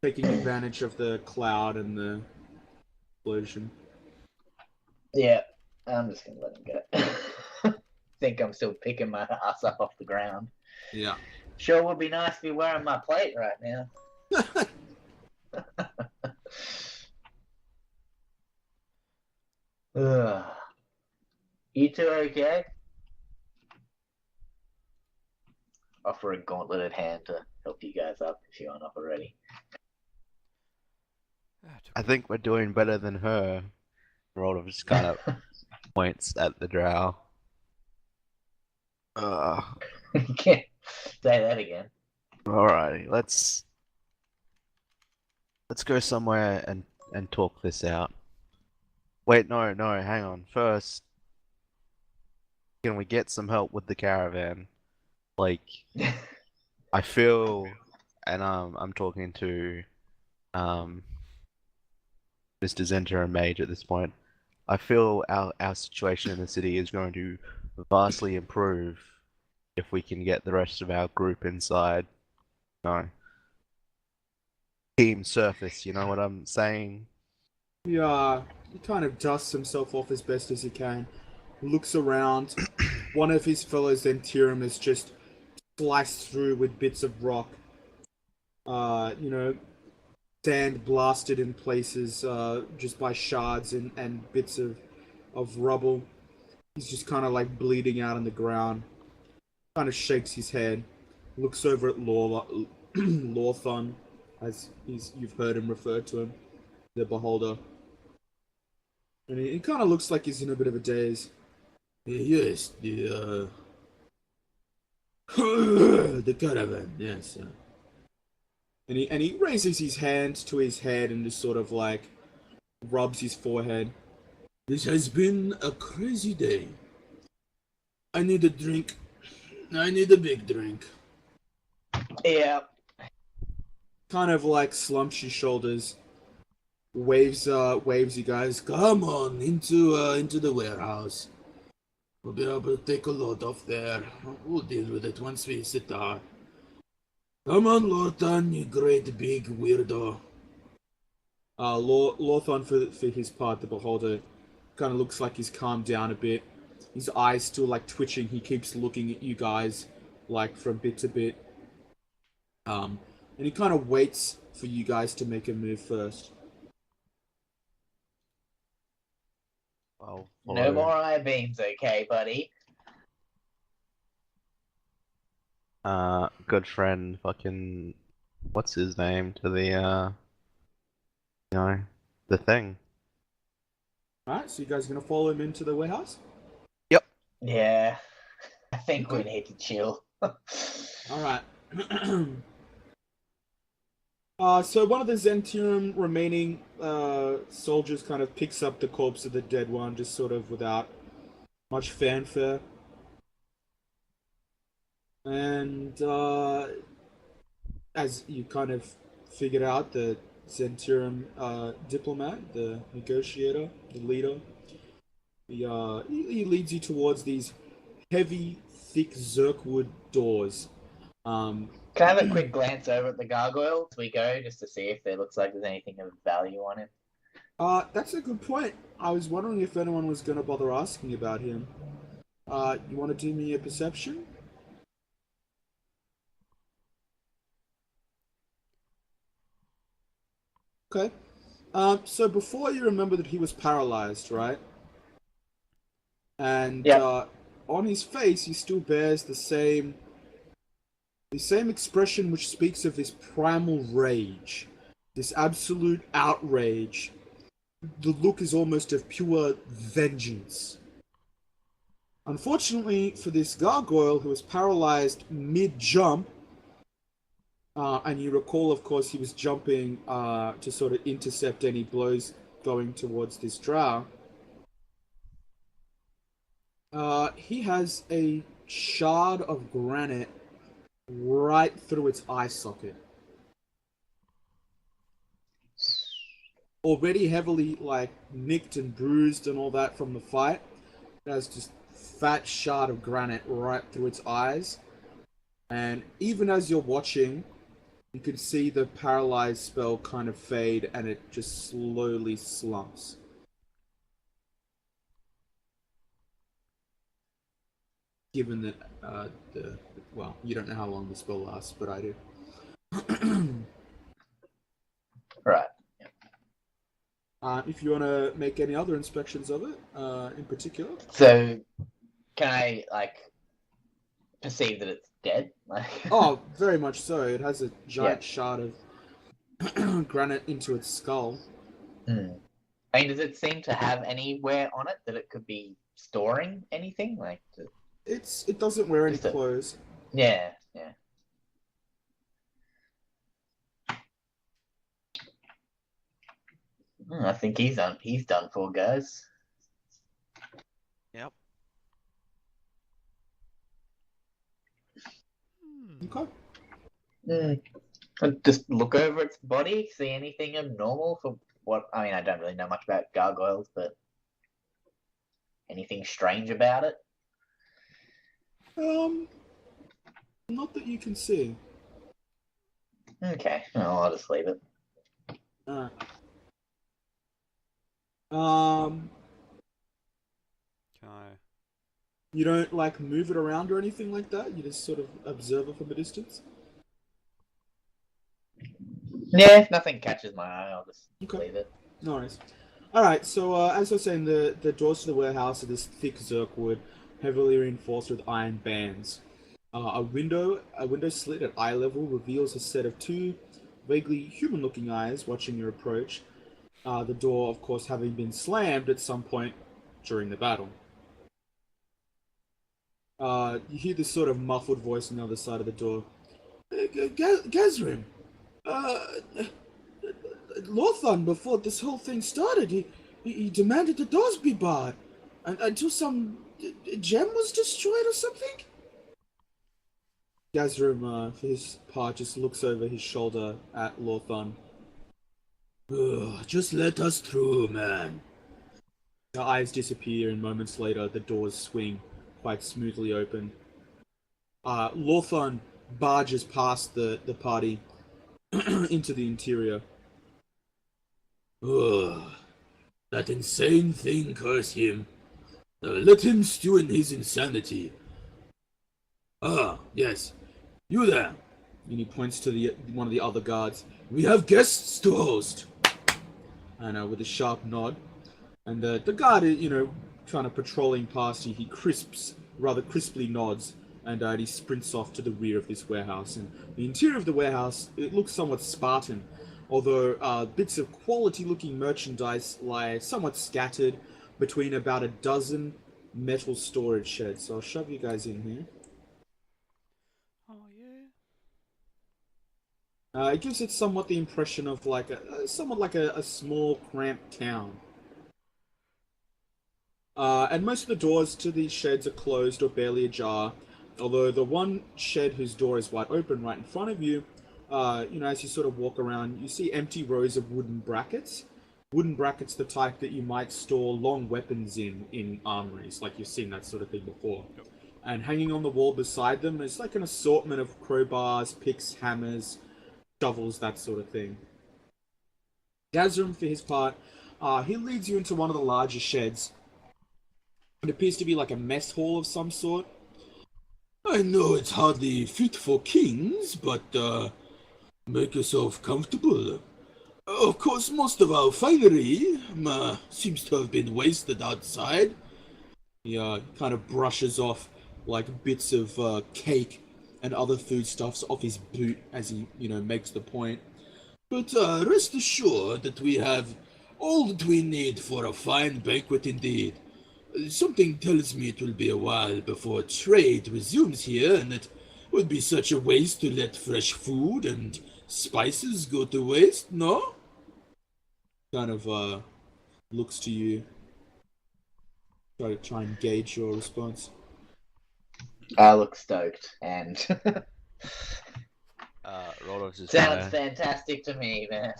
Taking advantage of the cloud and the explosion. Yeah, I'm just gonna let him go. Think I'm still picking my ass up off the ground. Yeah. Sure would be nice to be wearing my plate right now. Ugh. You two okay? Offer a gauntleted hand to help you guys up if you aren't up already. I think we're doing better than her. Rolf just kind of points at the drow. You can't say that again. Alrighty, let's go somewhere and talk this out. Wait, no, hang on. First, can we get some help with the caravan? Like, I feel, and I'm talking to Mr. Zenter and Mage at this point. I feel our situation in the city is going to vastly improve if we can get the rest of our group inside. No. Team surface, you know what I'm saying? Yeah, he kind of dusts himself off as best as he can, looks around. One of his fellows, Zentirum, is just sliced through with bits of rock. Sand blasted in places just by shards and bits of rubble. He's just kind of like bleeding out on the ground. Kind of shakes his head, looks over at Lawthon, as you've heard him refer to him, the Beholder. And he kind of looks like he's in a bit of a daze. Yes, the caravan, yes. And he raises his hand to his head and just sort of like rubs his forehead. This has been a crazy day. I need a drink. I need a big drink. Yeah. Kind of like slumps his shoulders, waves you guys. Come on into the warehouse. We'll be able to take a load off there. We'll deal with it once we sit down. Come on, Lortan, you great big weirdo. Lawthon, for his part, the Beholder, kind of looks like he's calmed down a bit. His eyes still like twitching. He keeps looking at you guys, like from bit to bit. And he kind of waits for you guys to make a move first. Well, No more eye beams, okay, buddy? good friend, fucking, what's his name to the the thing. Alright, so you guys are gonna follow him into the warehouse? Yep. Yeah. I think Okay. we need to chill. Alright. So one of the Zentium remaining soldiers kind of picks up the corpse of the dead one, just sort of without much fanfare. And as you kind of figured out, the Zentium diplomat, the negotiator, the leader, he leads you towards these heavy, thick Zerkwood doors. Can I have a quick glance over at the gargoyle as we go, just to see if there looks like there's anything of value on him? That's a good point. I was wondering if anyone was going to bother asking about him. You want to do me a perception? Okay. So before you remember that he was paralyzed, right? And Yep. On his face, he still bears the same expression which speaks of this primal rage, this absolute outrage. The look is almost of pure vengeance. Unfortunately for this gargoyle who was paralyzed mid-jump, and you recall, of course, he was jumping to sort of intercept any blows going towards this drow. He has a shard of granite right through its eye socket. Already heavily, like, nicked and bruised and all that from the fight. It has just fat shard of granite right through its eyes. And even as you're watching, you can see the paralyzed spell kind of fade and it just slowly slumps. given that well, you don't know how long the spell lasts, but I do. Right. If you want to make any other inspections of it, in particular. So, can I perceive that it's dead? Oh, very much so. It has a giant Yeah. shard of granite into its skull. Hmm. I mean, does it seem to have anywhere on it that it could be storing anything? It doesn't wear any Just a- clothes. Yeah. I think he's done. He's done for, guys. Yep. Okay. Just look over its body, see anything abnormal for what? I mean, I don't really know much about gargoyles, but anything strange about it? Not that you can see. Okay, well, I'll just leave it. Alright. Can I? You don't like move it around or anything like that. You just sort of observe it from a distance. Yeah, if nothing catches my eye, I'll just Okay. leave it. No worries. Alright, so as I was saying, the doors to the warehouse are this thick zirk wood, heavily reinforced with iron bands. A window slit at eye level reveals a set of two vaguely human-looking eyes watching your approach. The door, of course, having been slammed at some point during the battle. You hear this sort of muffled voice on the other side of the door. Gazrim, Lothar, before this whole thing started, he demanded the doors be barred until some gem was destroyed or something. Gazrim, for his part, just looks over his shoulder at Lothar. Just let us through, man. The eyes disappear, and moments later, the doors swing quite smoothly open. Lothar barges past the party into the interior. That insane thing, curse him. Let him stew in his insanity. Yes. You there. And he points to one of the other guards. We have guests to host. And with a sharp nod. And the guard, kind of patrolling past you, he rather crisply nods, and he sprints off to the rear of this warehouse. And the interior of the warehouse, it looks somewhat Spartan, although bits of quality-looking merchandise lie somewhat scattered between about a dozen metal storage sheds. So I'll shove you guys in here. Oh yeah. It gives it somewhat the impression of somewhat like a small, cramped town. And most of the doors to these sheds are closed or barely ajar, although the one shed whose door is wide open right in front of you, as you sort of walk around, you see empty rows of wooden brackets. Wooden brackets, the type that you might store long weapons in armories, like you've seen that sort of thing before. Yep. And hanging on the wall beside them is like an assortment of crowbars, picks, hammers, shovels, that sort of thing. Gazrum, for his part, he leads you into one of the larger sheds. It appears to be like a mess hall of some sort. I know it's hardly fit for kings, but make yourself comfortable. Of course, most of our finery seems to have been wasted outside. He kind of brushes off like bits of cake and other foodstuffs off his boot as he, makes the point. But rest assured that we have all that we need for a fine banquet indeed. Something tells me it will be a while before trade resumes here, and it would be such a waste to let fresh food and spices go to waste, no? Kind of looks to you. Try and gauge your response. I look stoked, and Rodolph's just sounds fantastic to me, man.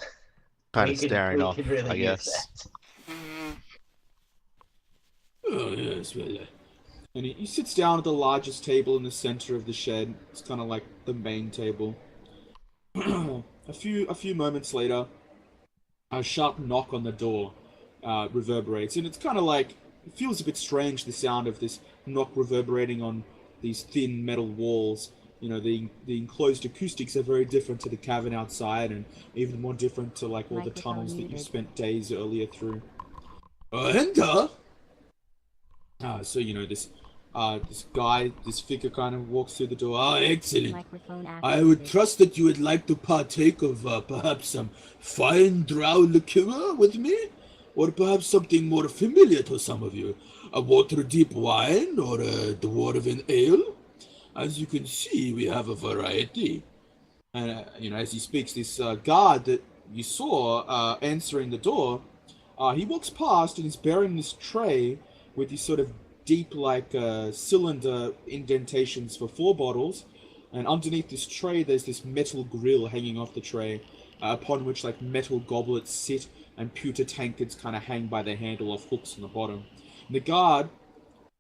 kind We of could- staring we off, could really I use guess. that. Oh, yes, well, And he sits down at the largest table in the center of the shed. It's kind of like the main table. A few moments later, a sharp knock on the door reverberates, and it's kind of like it feels a bit strange, the sound of this knock reverberating on these thin metal walls. You know, the enclosed acoustics are very different to the cavern outside, and even more different to like all the Microphone tunnels that you muted. spent days earlier through. Enter. So you know this guy, this figure kind of walks through the door. Ah, excellent. Microphone I would activated. trust that you would like to partake of perhaps some fine drow liqueur with me, or perhaps something more familiar to some of you, a water-deep wine or a dwarven ale. As you can see, we have a variety. And you know, as he speaks, this guard that you saw answering the door, he walks past and is bearing this tray with these sort of deep, like cylinder indentations for 4 bottles. And underneath this tray, there's this metal grill hanging off the tray, upon which like metal goblets sit and pewter tankards kind of hang by their handle off hooks on the bottom. And the guard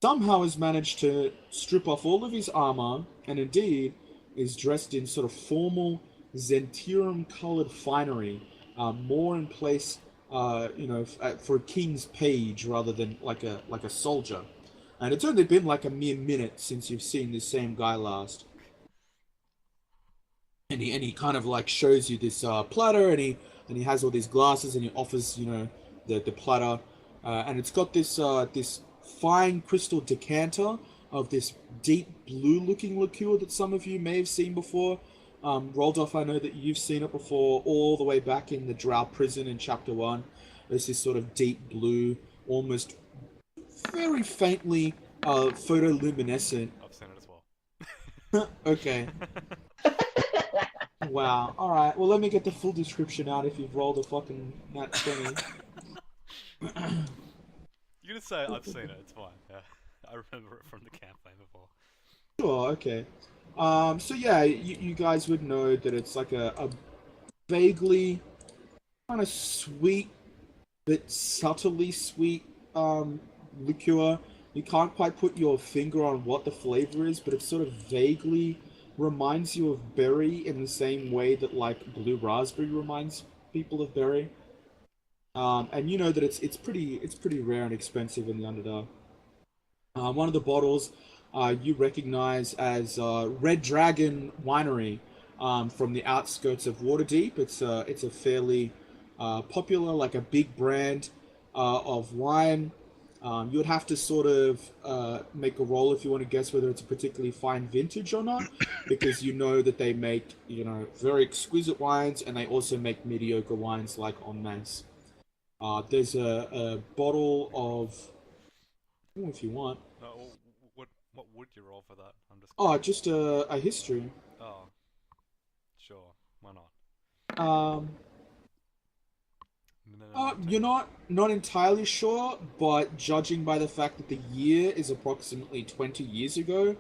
somehow has managed to strip off all of his armor, and indeed is dressed in sort of formal Zentirum-colored finery, more in place, you know, for a king's page rather than like a soldier. And it's only been like a mere minute since you've seen this same guy last. And he kind of like shows you this platter, and he has all these glasses, and he offers, you know, the platter, and it's got this this fine crystal decanter of this deep blue looking liqueur that some of you may have seen before. Roldorf, I know that you've seen it before, all the way back in the Drow prison in chapter 1. There's this sort of deep blue, almost very faintly photoluminescent. I've seen it as well. Okay. Wow. All right. Well, let me get the full description out if you've rolled a fucking nat 20. You can just say I've seen it. It's fine. Yeah, I remember it from the campaign before. Sure. Okay. So yeah, you guys would know that it's like a vaguely kind of sweet, but subtly sweet liqueur. You can't quite put your finger on what the flavor is, but it sort of vaguely reminds you of berry in the same way that like blue raspberry reminds people of berry. And you know that it's pretty rare and expensive in the Underdark. One of the bottles you recognize as Red Dragon Winery from the outskirts of Waterdeep. It's a fairly popular, like a big brand of wine. You would have to sort of make a roll if you want to guess whether it's a particularly fine vintage or not, because you know that they make, you know, very exquisite wines, and they also make mediocre wines like en masse. There's a bottle of, oh, if you want. No, what would you roll for that? I'm just. Oh, just a history. Oh, sure. Why not? No. You're not entirely sure, but judging by the fact that the year is approximately 20 years ago,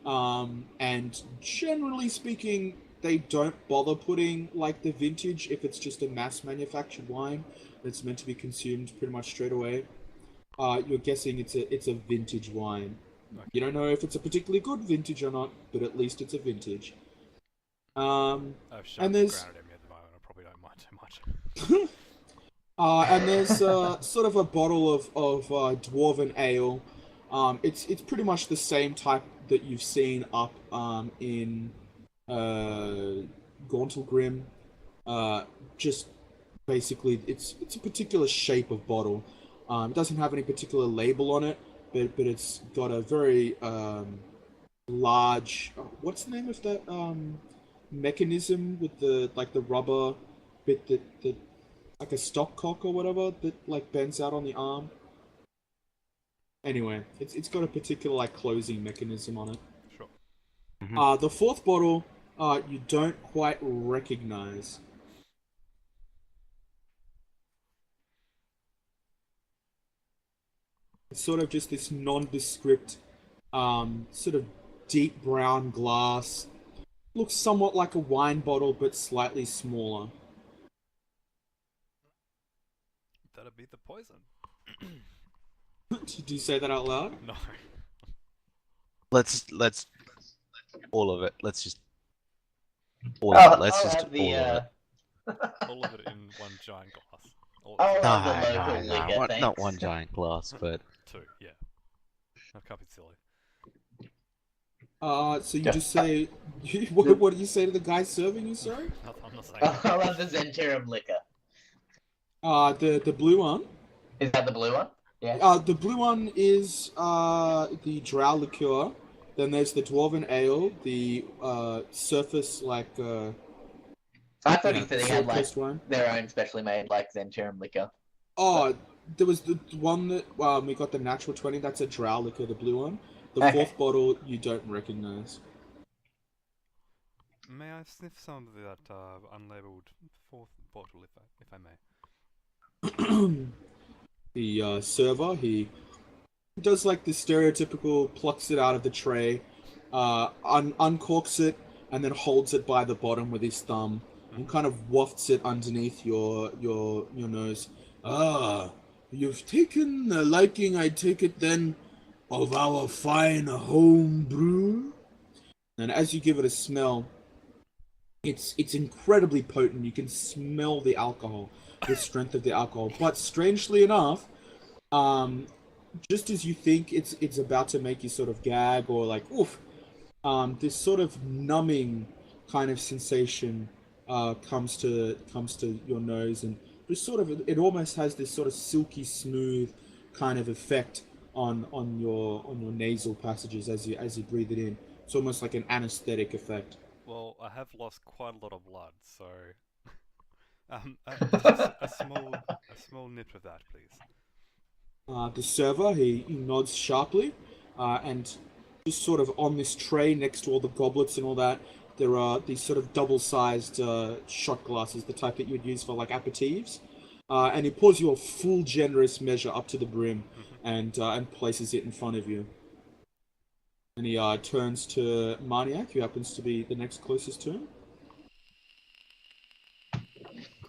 and generally speaking, they don't bother putting like the vintage if it's just a mass manufactured wine that's meant to be consumed pretty much straight away. You're guessing it's a vintage wine. Okay. You don't know if it's a particularly good vintage or not, but at least it's a vintage. I've shown And the there's ground at me at the moment. I probably don't mind too much. and there's sort of a bottle of dwarven ale. It's pretty much the same type that you've seen up in Gauntlgrim. Just basically, it's a particular shape of bottle. It doesn't have any particular label on it, but it's got a very large. What's the name of that mechanism with the like the rubber bit that like a stopcock or whatever that like bends out on the arm. Anyway, it's got a particular like closing mechanism on it. Sure. Mhm. The fourth bottle, you don't quite recognize. It's sort of just this nondescript, sort of deep brown glass. Looks somewhat like a wine bottle, but slightly smaller. That'd be the poison. Did you say that out loud? No. Let's all of it. Let's just all of it. Let's I'll just have the, all of it. All of it in one giant glass. All I'll of have the No, local no, liquor, no, not thanks. one giant glass, but two, yeah. I can't be silly. So you Just- just say, what do you say to the guy serving you, sorry? I'm not saying I'll have the Zentirum liquor. The blue one. Is that the blue one? Yeah. The blue one is the drow liqueur. Then there's the dwarven ale, the surface I thought he said he had sword like coast wine. their own specially made like Zentirum liquor. Oh, there was the one that we got the natural 20. That's a drow liquor, the blue one. The Okay. fourth bottle you don't recognize. May I sniff some of that unlabeled fourth bottle, if I may? The server, he does like the stereotypical, plucks it out of the tray, uncorks it, and then holds it by the bottom with his thumb, and kind of wafts it underneath your nose. Ah, you've taken a liking, I take it then, of our fine home brew? And as you give it a smell, it's incredibly potent. You can smell the alcohol, the strength of the alcohol. But strangely enough, just as you think it's about to make you sort of gag or like oof, this sort of numbing kind of sensation comes to your nose, and just sort of it almost has this sort of silky smooth kind of effect on your nasal passages as you breathe it in. It's almost like an anesthetic effect. Well, I have lost quite a lot of blood, so just a small nip of that, please. The server, he nods sharply, and just sort of on this tray next to all the goblets and all that, there are these sort of double-sized shot glasses, the type that you would use for like aperitifs. And he pours you a full generous measure up to the brim, and places it in front of you. And he turns to Marniac, who happens to be the next closest to him.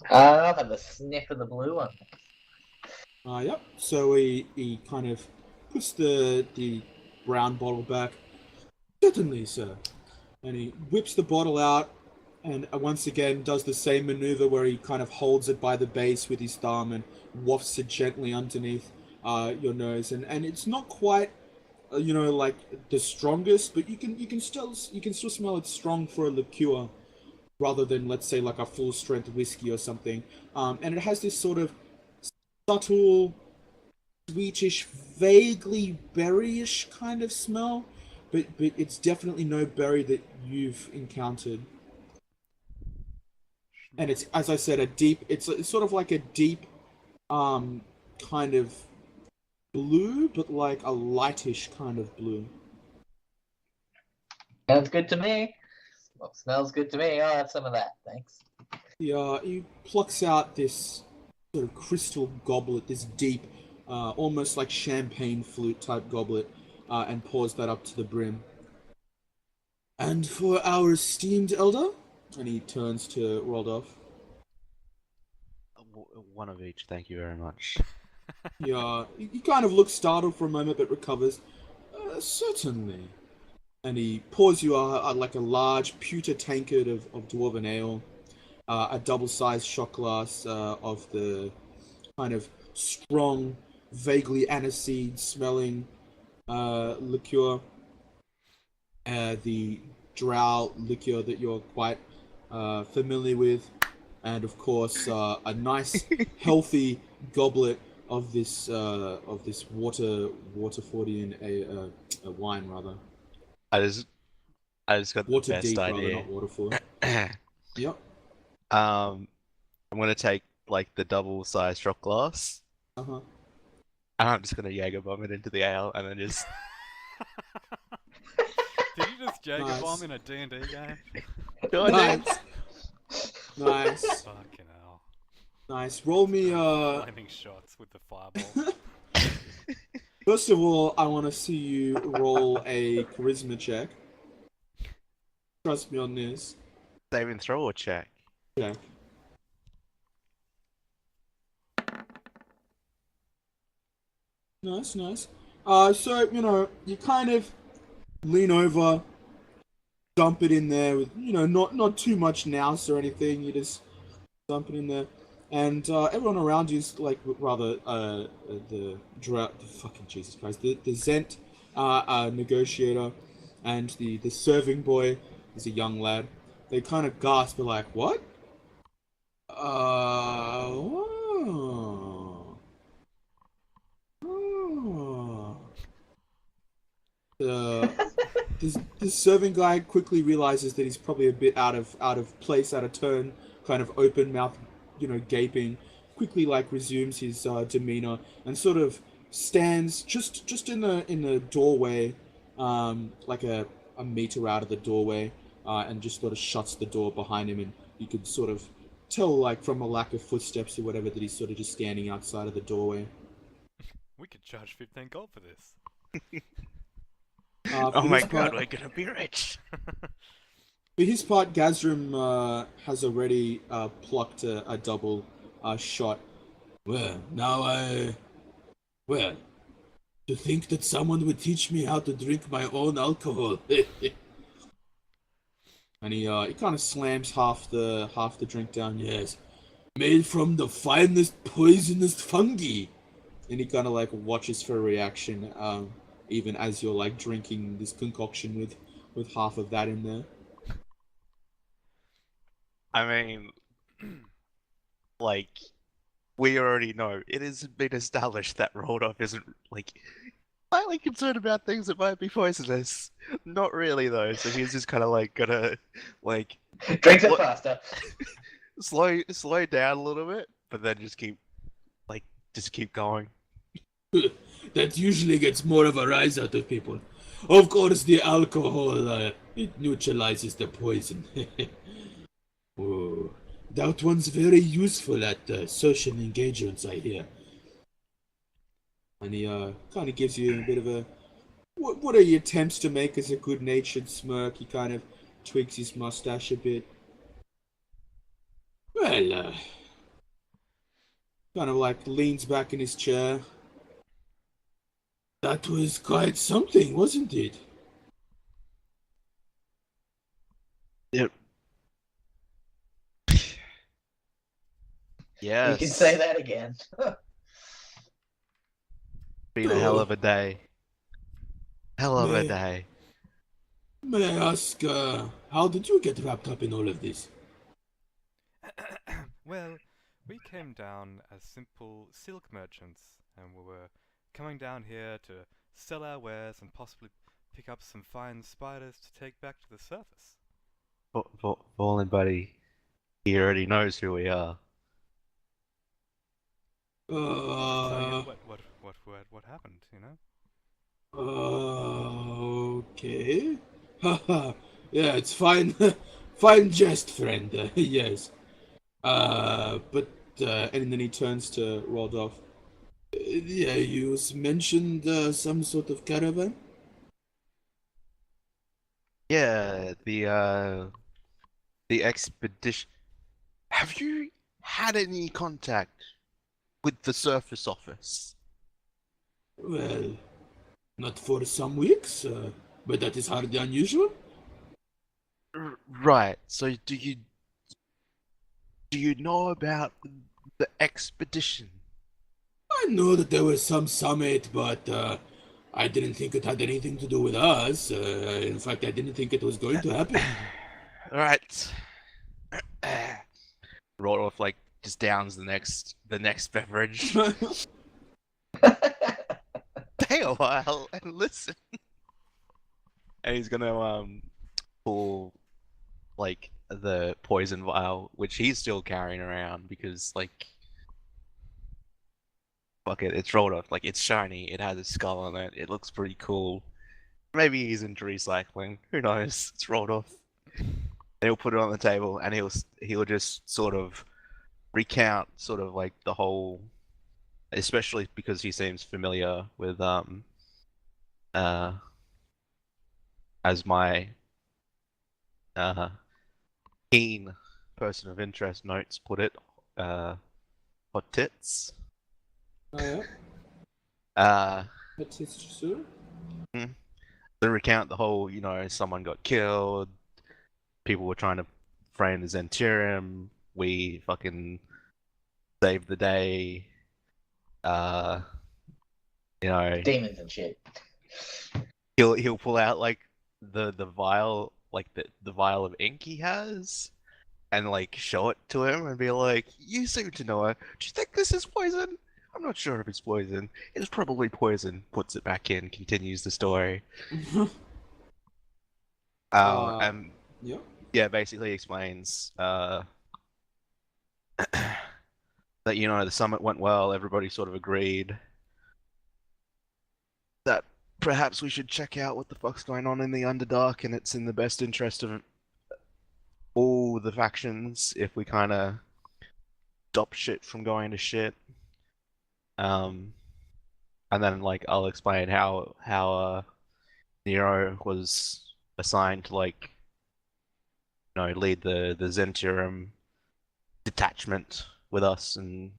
I'll have a sniff of the blue one. Yep. So he kind of puts the brown bottle back. Certainly, sir. And he whips the bottle out, and once again does the same maneuver where he kind of holds it by the base with his thumb and wafts it gently underneath your nose. And it's not quite, like the strongest, but you can still smell it's strong for a liqueur rather than, let's say, like a full strength whiskey or something. And it has this sort of subtle, sweetish, vaguely berryish kind of smell, but it's definitely no berry that you've encountered. And it's, as I said, it's sort of like a deep, kind of blue, but like a lightish kind of blue. Sounds good to me. Well, smells good to me. I'll have some of that, thanks. He plucks out this sort of crystal goblet, this deep, almost like champagne flute type goblet, and pours that up to the brim. And for our esteemed elder, and he turns to Rodolph. One of each, thank you very much. He kind of looks startled for a moment, but recovers. Certainly. And he pours you like a large pewter tankard of dwarven ale, a double-sized shot glass of the kind of strong, vaguely aniseed-smelling liqueur, the drow liqueur that you're quite familiar with, and of course a nice, healthy goblet of this Waterfordian a wine rather. I just got the Water best deep rather, idea. not Waterford. Yep. I'm gonna take like the double-sized shot glass, Uh-huh. and I'm just gonna Jaeger bomb it into the ale, and then just Did you just Jaeger Nice. bomb in a D&D game? Nice. Nice. Fucking hell. Nice. Roll me Flaming shots with the fireball. first of all, I want to see you roll a charisma check. Trust me on this. save and throw or check. Check. Nice, nice. So, you kind of lean over, dump it in there with, not too much nous or anything. You just dump it in there. And everyone around you is like, rather, the fucking Jesus Christ, the Zent negotiator and the serving boy is a young lad. They kind of gasp, like, "What? Oh, oh." The this serving guy quickly realizes that he's probably a bit out of place, out of turn, kind of open mouth, gaping. Quickly, like, resumes his demeanor and sort of stands just in the doorway, like a meter out of the doorway, and just sort of shuts the door behind him. And you could sort of tell, like, from a lack of footsteps or whatever, that he's sort of just standing outside of the doorway. We could charge 15 gold for this. For Oh my his god, part, we're gonna be rich. For his part, Gazrim has already plucked a double shot. Well, now well, to think that someone would teach me how to drink my own alcohol. And he kind of slams half the drink down. Yes, made from the finest poisonous fungi. And he kind of like watches for a reaction, even as you're like drinking this concoction with half of that in there. I mean, like, we already know it has been established that Rodolph isn't like slightly concerned about things that might be poisonous. Not really though. So he's just kind of like gonna like Drinks it What? faster. slow down a little bit, but then just keep going. That usually gets more of a rise out of people. Of course, the alcohol, it neutralizes the poison. Oh, that one's very useful at social engagements, I hear. And he kind of gives you a bit of a what are he attempts to make as a good-natured smirk. He kind of tweaks his mustache a bit, Well, kind of like leans back in his chair. that was quite something, wasn't it? Yep. You can Yes. say that again. Been a hell of a day. Hell of a May- day. May I ask, how did you get wrapped up in all of this? Well, we came down as simple silk merchants, and we were coming down here to sell our wares and possibly pick up some fine spiders to take back to the surface. Fallen buddy, he already knows who we are. So yeah, Uh, what happened? You know? Okay. Haha. Yeah, it's fine. Fine jest, friend. Yes. But, And then he turns to Rodolph. yeah, you mentioned some sort of caravan? Yeah, the expedition. Have you had any contact with the surface office? Well, not for some weeks, but that is hardly unusual. Right. So do you know about the expedition? I know that there was some summit, but I didn't think it had anything to do with us. In fact, I didn't think it was going to happen. Right. Rodolph like just downs the next beverage. Stay a while and listen. And he's gonna pull like the poison vial, which he's still carrying around because like fuck it, it's Rodolph. Like it's shiny, it has a skull on it, it looks pretty cool. Maybe he's into recycling. Who knows? It's Rodolph. He'll put it on the table and he'll just sort of recount sort of like the whole, especially because he seems familiar with uh as my keen person of interest notes put it, hot tits. Oh yeah, Uh, that's his sir. to recount the whole, you know, someone got killed, people were trying to frame the Zenturium, we fucking saved the day, you know, Demons and shit. he'll pull out like the vial, like the vial of ink he has, and like show it to him and be like, "You seem to know it. Do you think this is poison? I'm not sure if it's poison. It's probably poison." Puts it back in, continues the story. And Yeah. yeah, basically explains that the summit went well. Everybody sort of agreed that perhaps we should check out what the fuck's going on in the Underdark, and it's in the best interest of all the factions if we kind of stop shit from going to shit. And then like I'll explain how Nero was assigned to like lead the Zentirum detachment with us, and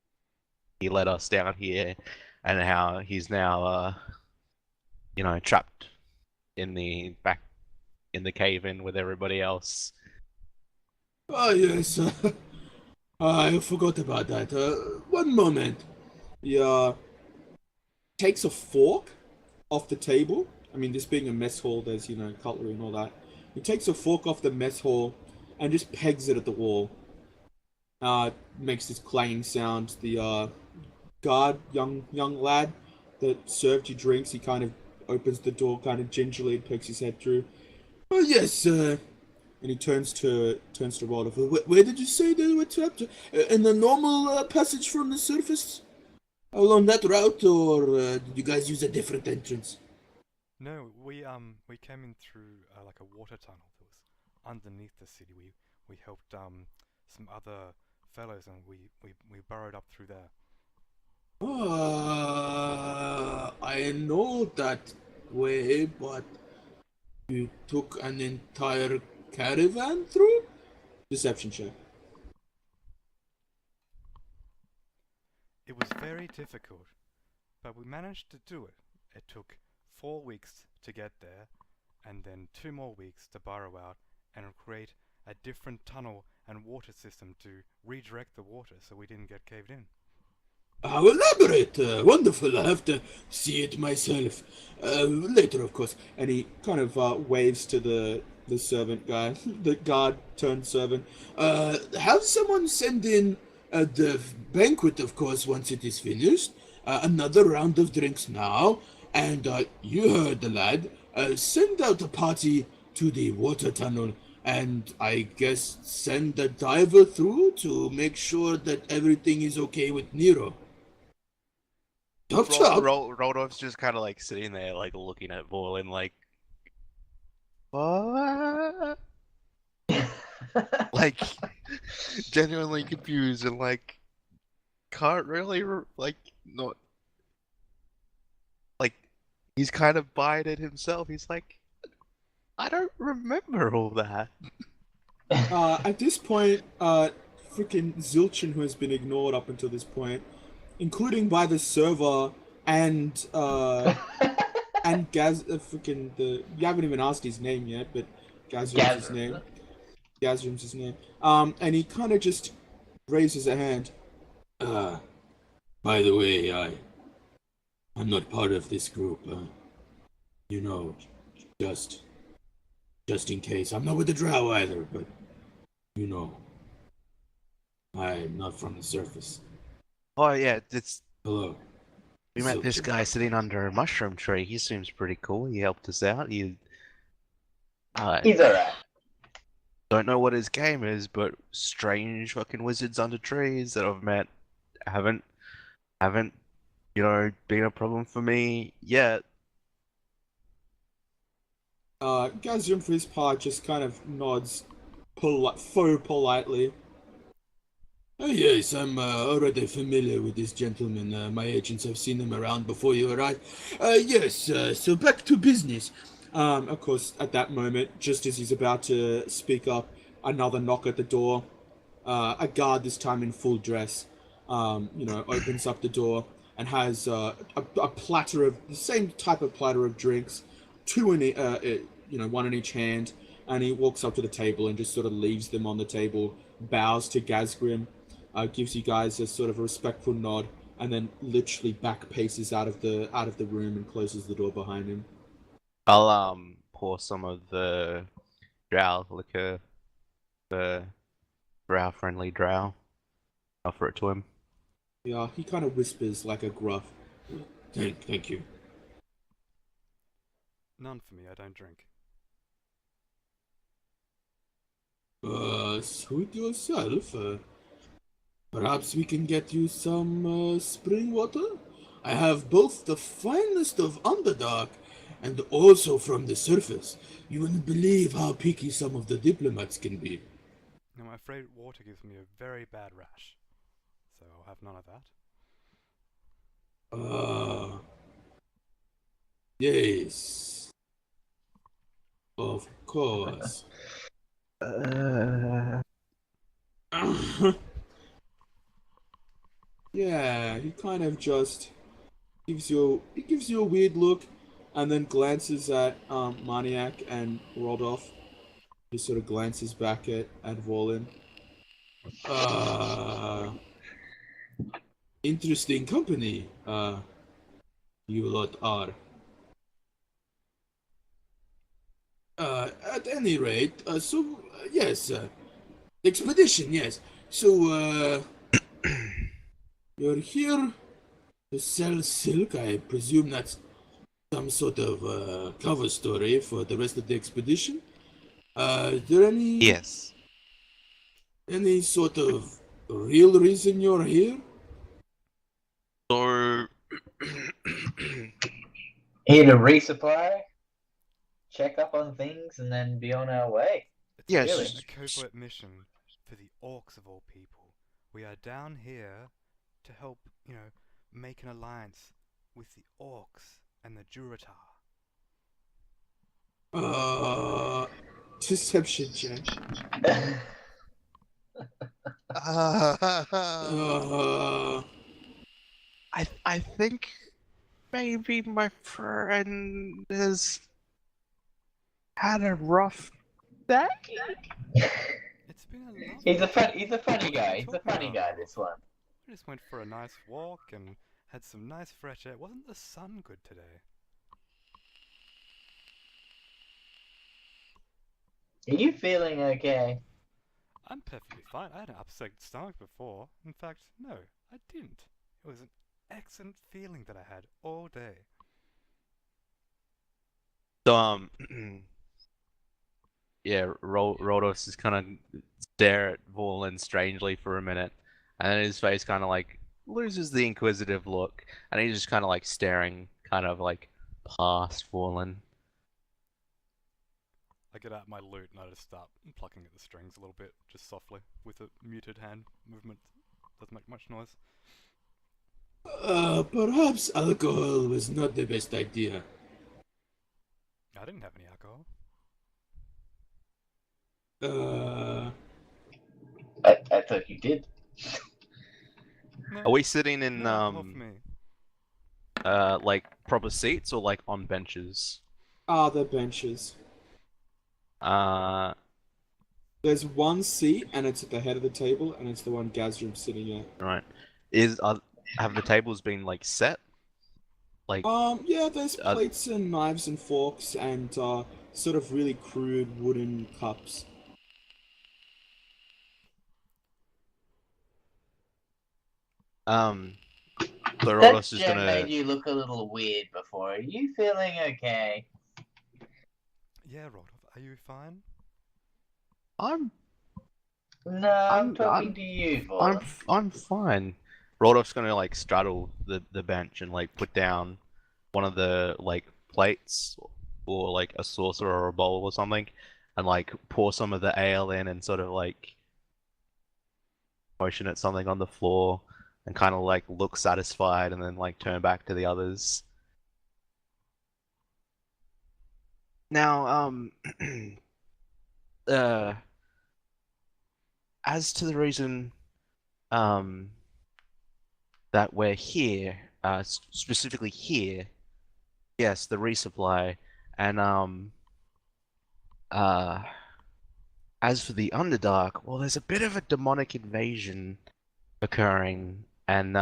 he led us down here, and how he's now trapped in the back in the cave in with everybody else. Ah, yes. I forgot about that. One moment. He takes a fork off the table. I mean, this being a mess hall, there's, cutlery and all that. He takes a fork off the mess hall and just pegs it at the wall. Makes this clanging sound. The guard, young lad that served you drinks, he kind of opens the door kind of gingerly and pokes his head through. Oh, yes. And he turns to Rodolph. Where did you say they were trapped? In the normal passage from the surface? Along that route, or did you guys use a different entrance? No, we came in through like a water tunnel that was underneath the city. We helped some other fellows, and we burrowed up through there. I know that way, but you took an entire caravan through? Deception check. It was very difficult, but we managed to do it. It took 4 weeks to get there, and then 2 more weeks to burrow out and create a different tunnel and water system to redirect the water so we didn't get caved in. How elaborate! Wonderful. I have to see it myself. Later, of course. And he kind of waves to the servant guy, the guard turned servant. Have someone send in the banquet, of course, once it is finished. Another round of drinks now. And you heard the lad. Send out a party to the water tunnel. And I guess send a diver through to make sure that everything is okay with Nero. Chop chop! Rodolph's just kind of like sitting there, like looking at Vorlin, like, what? Like, genuinely confused and like can't really like not like he's kind of buying it himself. He's like, I don't remember all that. At this point, freaking Zilchin, who has been ignored up until this point, including by the server and Gaz, freaking you haven't even asked his name yet, but Gazrim's his name. Gazrim's his name. And he kind of just raises a hand. By the way, I'm not part of this group. Just in case. I'm not with the Drow either, but I'm not from the surface. Oh yeah, Hello. we met this Zilchin. guy sitting under a mushroom tree. He seems pretty cool. He helped us out. He's alright. Don't know what his game is, but strange fucking wizards under trees that I've met haven't been a problem for me yet. Gazrim, for his part, just kind of nods faux politely. Oh, yes, I'm already familiar with this gentleman. My agents have seen him around before you arrived. Yes, so back to business. Of course, at that moment, just as he's about to speak up, another knock at the door. A guard, this time in full dress, opens up the door and has a platter of the same type of platter of drinks, one in each hand, and he walks up to the table and just sort of leaves them on the table, bows to Gazgrim, gives you guys a sort of a respectful nod, and then literally back paces out of the room and closes the door behind him. I'll pour some of the drow liquor, the drow-friendly drow. Offer it to him. Yeah, he kind of whispers like a gruff. Thank you. None for me, I don't drink. Suit yourself. Perhaps we can get you some spring water? I have both the finest of Underdark and also from the surface. You wouldn't believe how picky some of the diplomats can be. Now, I'm afraid water gives me a very bad rash, so I'll have none of that. Yes. Of course. Yeah, he kind of just gives you a weird look, and then glances at Maniac and Rodolph. Just sort of glances back at Volin. Uh, Interesting company. You lot are. At any rate, yes, expedition, yes. So, you're here to sell silk. I presume that's some sort of cover story for the rest of the expedition. Is there Yes. any sort of real reason you're here? So, Here to resupply, check up on things, and then be on our way. It's Yeah, a, it's Really? a covert mission for the orcs of all people. We are down here to help, make an alliance with the orcs and the Juratar. Deception check. Uh, I think maybe my friend has had a rough day. It's been a lovely He's a day. he's a funny What are guy. you He's a talking funny about, guy. Rolf? This one. We just went for a nice walk and had some nice fresh air. Wasn't the sun good today? Are you feeling okay? I'm perfectly fine. I had an upset stomach before. In fact, no, I didn't. It was an excellent feeling that I had all day. So, yeah, Rhodos is kind of stare at Vorlin strangely for a minute, and then his face kind of like loses the inquisitive look, and he's just kind of like staring, kind of like past Vorlin. I get out my lute and I just start plucking at the strings a little bit, just softly, with a muted hand movement. Doesn't make much noise. Perhaps alcohol was not the best idea. I didn't have any alcohol. Uh, I thought you did. No, Are we sitting in no alcohol for me. like proper seats or like on benches? Ah, the benches. Uh, There's one seat, and it's at the head of the table, and it's the one Gazrim's sitting at. right. Have the tables been like set? Like, Yeah, there's Uh, plates and knives and forks and sort of really crude wooden cups. so That Rhodos is gem gonna. made you look a little weird before. Are you feeling okay? Yeah, Rodolph, are you fine? I'm No, I'm I'm talking I'm to you, I'm Vaughn. I'm fine. Rodolph's gonna like straddle the bench and like put down one of the like plates or like a saucer or a bowl or something, and like pour some of the ale in and sort of like motion at something on the floor and kind of like look satisfied and then like turn back to the others. Now, uh, as to the reason, um, that we're here, specifically here, yes, the resupply, and uh, as for the Underdark, well, there's a bit of a demonic invasion occurring, and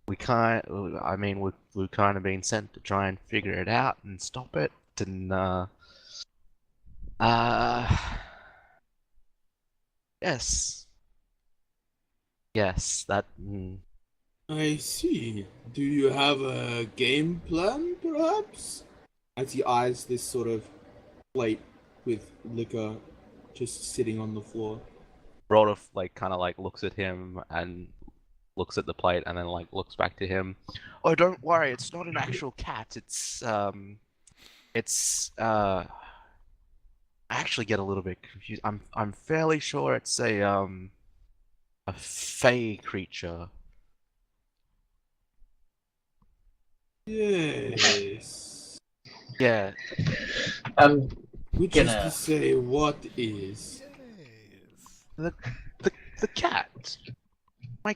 we can't. I mean, we've kind of been sent to try and figure it out and stop it, and Uh, yes. Yes, that. I see. Do you have a game plan, perhaps? As he eyes this sort of plate with liquor just sitting on the floor. Rodolph like kind of like looks at him and looks at the plate and then like looks back to him. Oh, don't worry, it's not an actual cat. It's. I actually get a little bit confused. I'm fairly sure it's a fey creature. Yes. Yeah, I'm Which is to gonna. say, what is? Yes. the the cat. My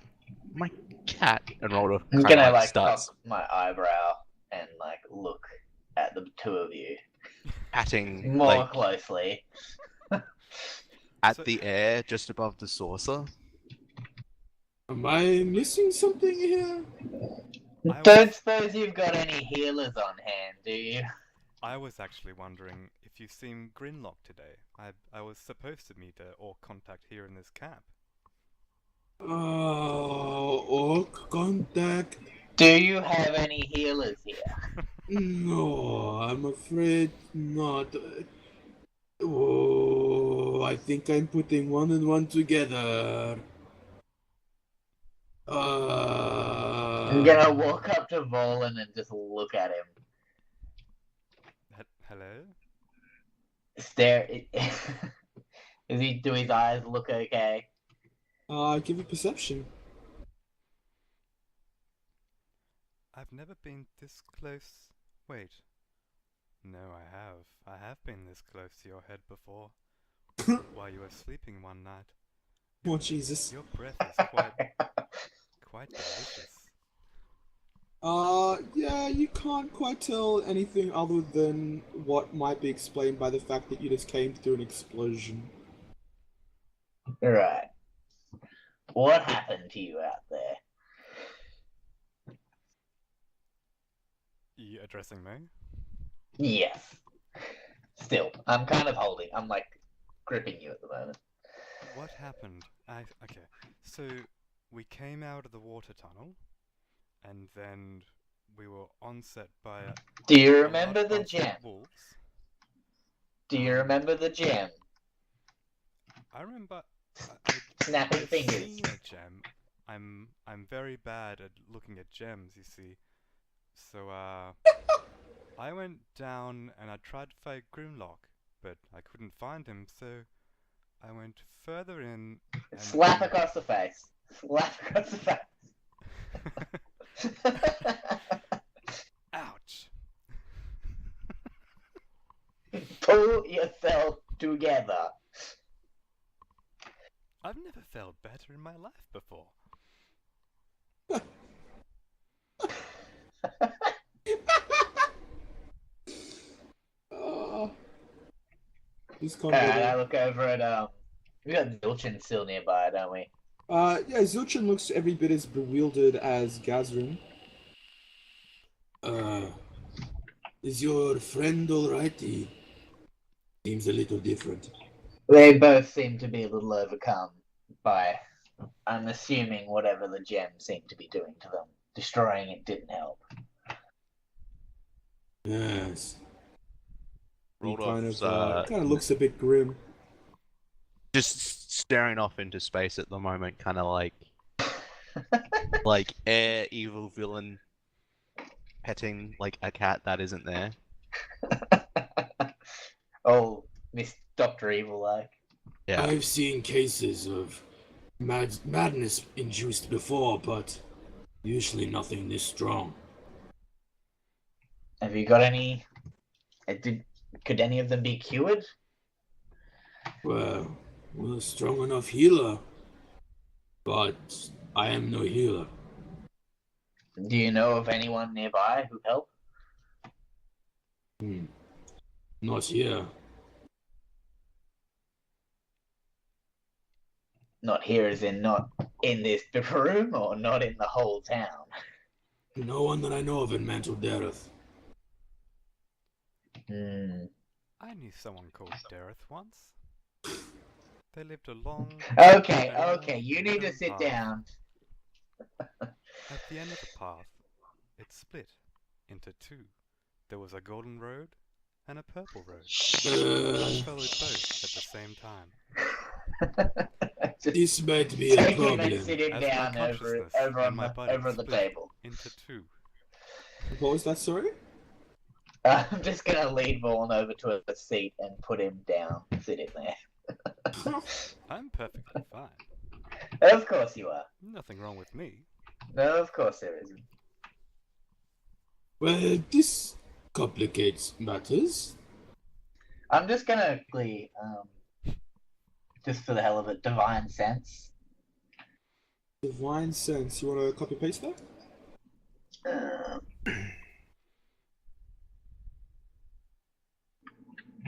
my cat. And Rodolph I'm kind of gonna like like starts cock my eyebrow and like look at the two of you patting more like closely. at So- the air just above the saucer. Am I missing something here? I Don't was, suppose you've got any healers on hand, do you? I was actually wondering if you've seen Grinlock today. I was supposed to meet or contact here in this cap. Orc contact? Do you have any healers here? No, I'm afraid not. Oh, I think I'm putting one and one together. I'm gonna walk up to Volan and just look at him. Hello? Stare. Is he? Do his eyes look okay? Give a perception. I've never been this close. Wait. No, I have. I have been this close to your head before. While you were sleeping one night. Oh, Jesus. Your breath is quite delicious. Yeah, you can't quite tell anything other than what might be explained by the fact that you just came through an explosion. Right. What happened to you out there? You addressing me? Yes. Still, I'm kind of holding. I'm like gripping you at the moment. What happened? Okay. So we came out of the water tunnel, and then we were onset by Do you a remember lot the of gem? wolves. Do you remember the gem? I remember. Snapping I've fingers. seen a gem. I'm very bad at looking at gems, you see. So I went down and I tried to find Grimlock, but I couldn't find him. So I went further in. And Slap then- across the face. Slap across the face. Ouch! Pull yourself together. I've never felt better in my life before. This Alright, I convo. look over at we got Zilchin still nearby, don't we? Yeah, Zilchin looks every bit as bewildered as Gazrin. Is your friend alright? He seems a little different. They both seem to be a little overcome by, I'm assuming, whatever the gem seemed to be doing to them. Destroying it didn't help. Yes. He Rodolph's kind of looks a bit grim. just staring off into space at the moment, kind of like air evil villain petting like a cat that isn't there. Oh, Miss Dr. Evil like. Yeah. I've seen cases of madness induced before, but usually nothing this strong. Have you got any? Could any of them be cured? Well, we're a strong enough healer, but I am no healer. Do you know of anyone nearby who help? Not here. Not here, as in not in this room, or not in the whole town. No one that I know of in Mantle Dareth. Hmm. I knew someone called Dareth once. They lived a long... Okay, and old okay, you need to wooden sit path. down. At the end of the path, it split into two. There was a golden road and a purple road. I followed both at the same time. Just This might be a taking and problem. sitting As my down consciousness over and on my the body over the split table. into two. What was that, sorry? I'm just gonna lead Vaughn over to a seat and put him down, sitting there. I'm perfectly fine. Of course you are. Nothing wrong with me. No, of course there isn't. Well, this complicates matters. I'm just gonna quickly, just for the hell of it, divine sense. Divine sense. You want to copy paste that?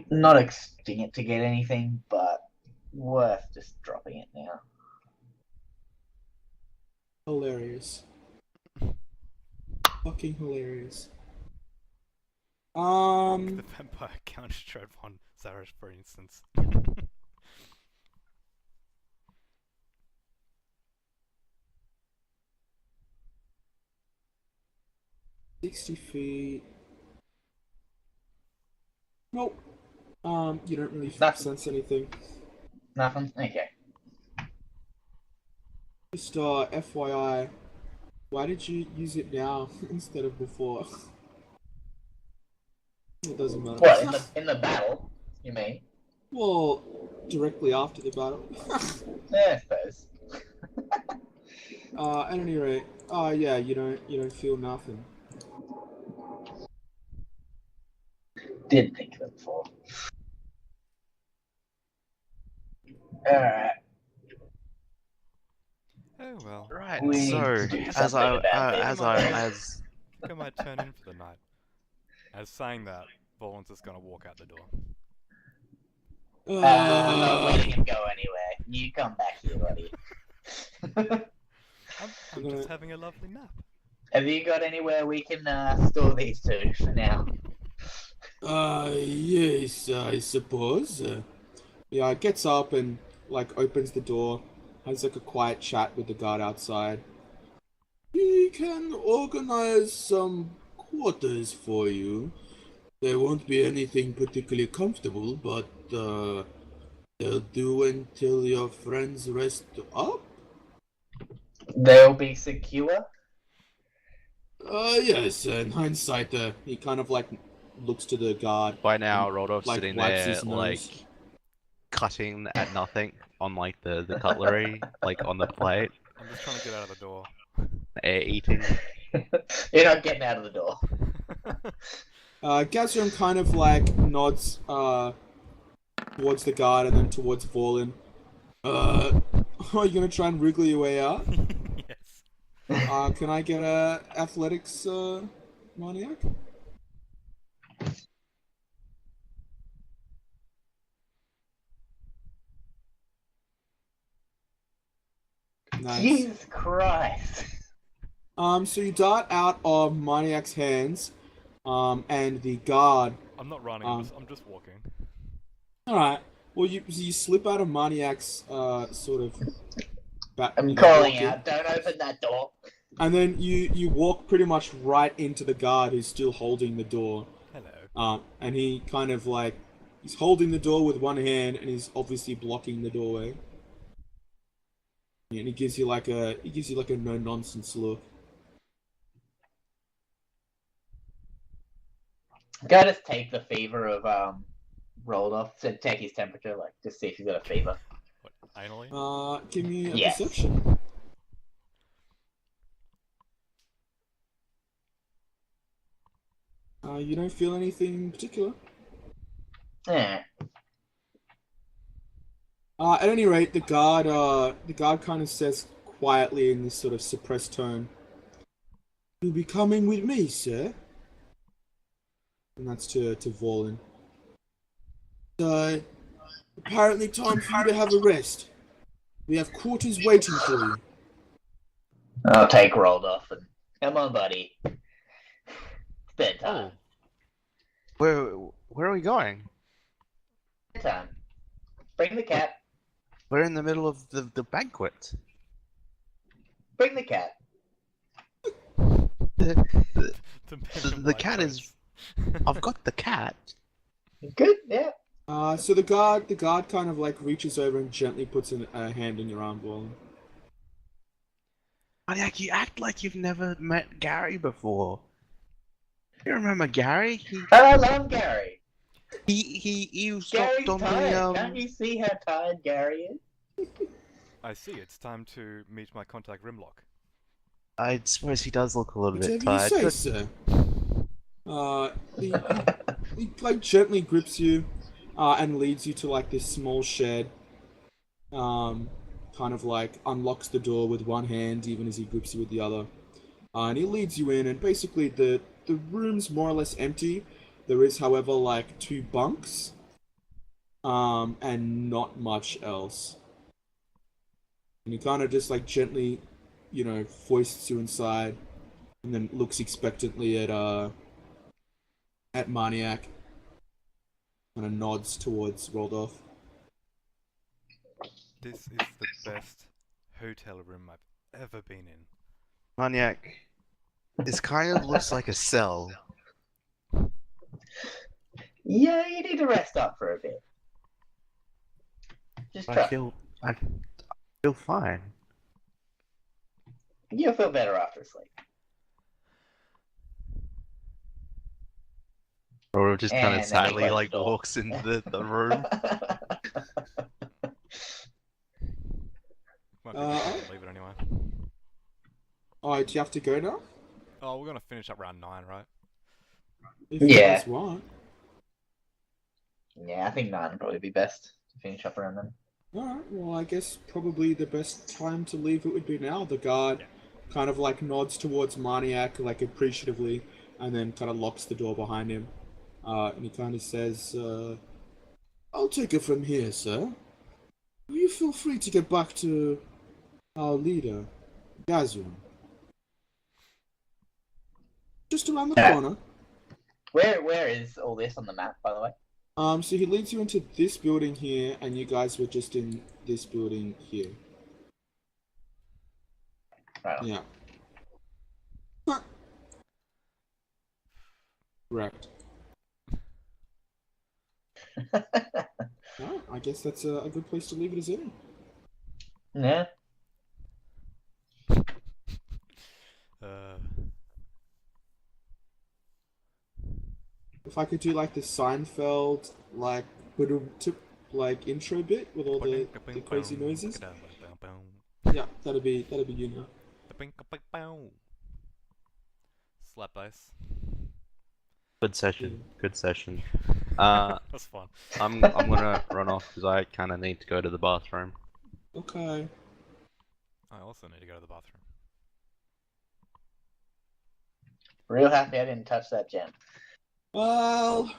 Not expecting it to get anything, but worth just dropping it now. Hilarious. Fucking hilarious. The vampire counter-strode on Zarash, for instance. 60 feet. Nope. You don't really Nothing. sense anything. Nothing? Okay. Just FYI, why did you use it now instead of before? It doesn't matter. What, in the battle, you mean? Well, directly after the battle. Yeah, I suppose. At any rate, yeah, you don't feel nothing. Did think of it before. Alright. Oh well. Right. We need So to do as something I about this. as I might turn in for the night. As saying that, Volan's just gonna walk out the door. I'm not letting him go anywhere. You come back here, buddy. I'm just having a lovely nap. Have you got anywhere we can store these two for now? Yes, I suppose. Yeah, it gets up and opens the door, has a quiet chat with the guard outside. We can organize some quarters for you. There won't be anything particularly comfortable, but they'll do until your friends rest up. They'll be secure? Yes, in hindsight, He kind of looks to the guard. by now Rodolph's sitting wipes there his nose. cutting at nothing on the cutlery, on the plate, I'm just trying to get out of the door. eating. You're not getting out of the door. Gazram kind of nods towards the guard and then towards Vorlin. Are you gonna try and wriggle your way out? Yes. Can I get a athletics, maniac? Nice. Jesus Christ. So you dart out of Maniac's hands, and the guard. I'm not running, I'm just walking. Alright. Well, you slip out of Maniac's, sort of. I'm calling walking, out, don't open that door. and then you walk pretty much right into the guard who's still holding the door. Hello. And he kind of he's holding the door with one hand, and he's obviously blocking the doorway. And he gives you a no nonsense look. Go just take the fever of rolled off. So take his temperature, just see if he's got a fever. What, anally? Give me a Yes. perception. You don't feel anything in particular. Yeah. At any rate, the guard kind of says quietly in this sort of suppressed tone, "You'll be coming with me, sir." And that's to Vorlin. Apparently time for you to have a rest. We have quarters waiting for you. I'll take rolled off and come on, buddy. It's bedtime. Where are we going? time. Bring the cat. We're in the middle of the banquet. Bring the cat. The, To mention the my cat is. choice. I've got the cat. Good, yeah. So the guard kind of like reaches over and gently puts a hand in your arm, Bolan. Maniac, you act like you've never met Gary before. You remember Gary? I love Gary. He Gary's stopped on tired. the Can't you see how tired Gary is? I see. It's time to meet my contact Rimlock. I suppose he does look a little bit Whatever you tired. say, But sir. He like gently grips you, and leads you to like this small shed. Kind of like unlocks the door with one hand, even as he grips you with the other. And he leads you in, and basically the room's more or less empty. There is, however, like 2 bunks, and not much else. And he kind of just like gently, foists you inside, and then looks expectantly at Maniac, kind of nods towards Roldorf. This is the best hotel room I've ever been in. Maniac, this kind of looks like a cell. Yeah, you need to rest up for a bit. Just I trust. feel fine. You'll feel better after sleep. Or just kind And of then he sadly closes like the door. walks into the room. Might be Uh, better to leave it anyway. Oh, do you have to go now? Oh, we're gonna finish up round 9, right? If you Yeah. guys want. Yeah, I think 9 would probably be best to finish up around then. Alright, well, I guess probably the best time to leave it would be now. The guard kind of like nods towards Maniac, like appreciatively, and then kind of locks the door behind him. And he kind of says, I'll take it from here, sir. You feel free to get back to our leader, Gazran. Just around the corner. Where is all this on the map, by the way? So he leads you into this building here, and you guys were just in this building here. Right. Yeah. Correct. No, I guess that's a good place to leave it as in. Yeah. If I could do like the Seinfeld, like, like intro bit with all the crazy noises. Yeah, that'd be you now. Slap dice. Good session. Good session. That's fun. I'm gonna run off because I kind of need to go to the bathroom. Okay. I also need to go to the bathroom. Real happy I didn't touch that gem. Well,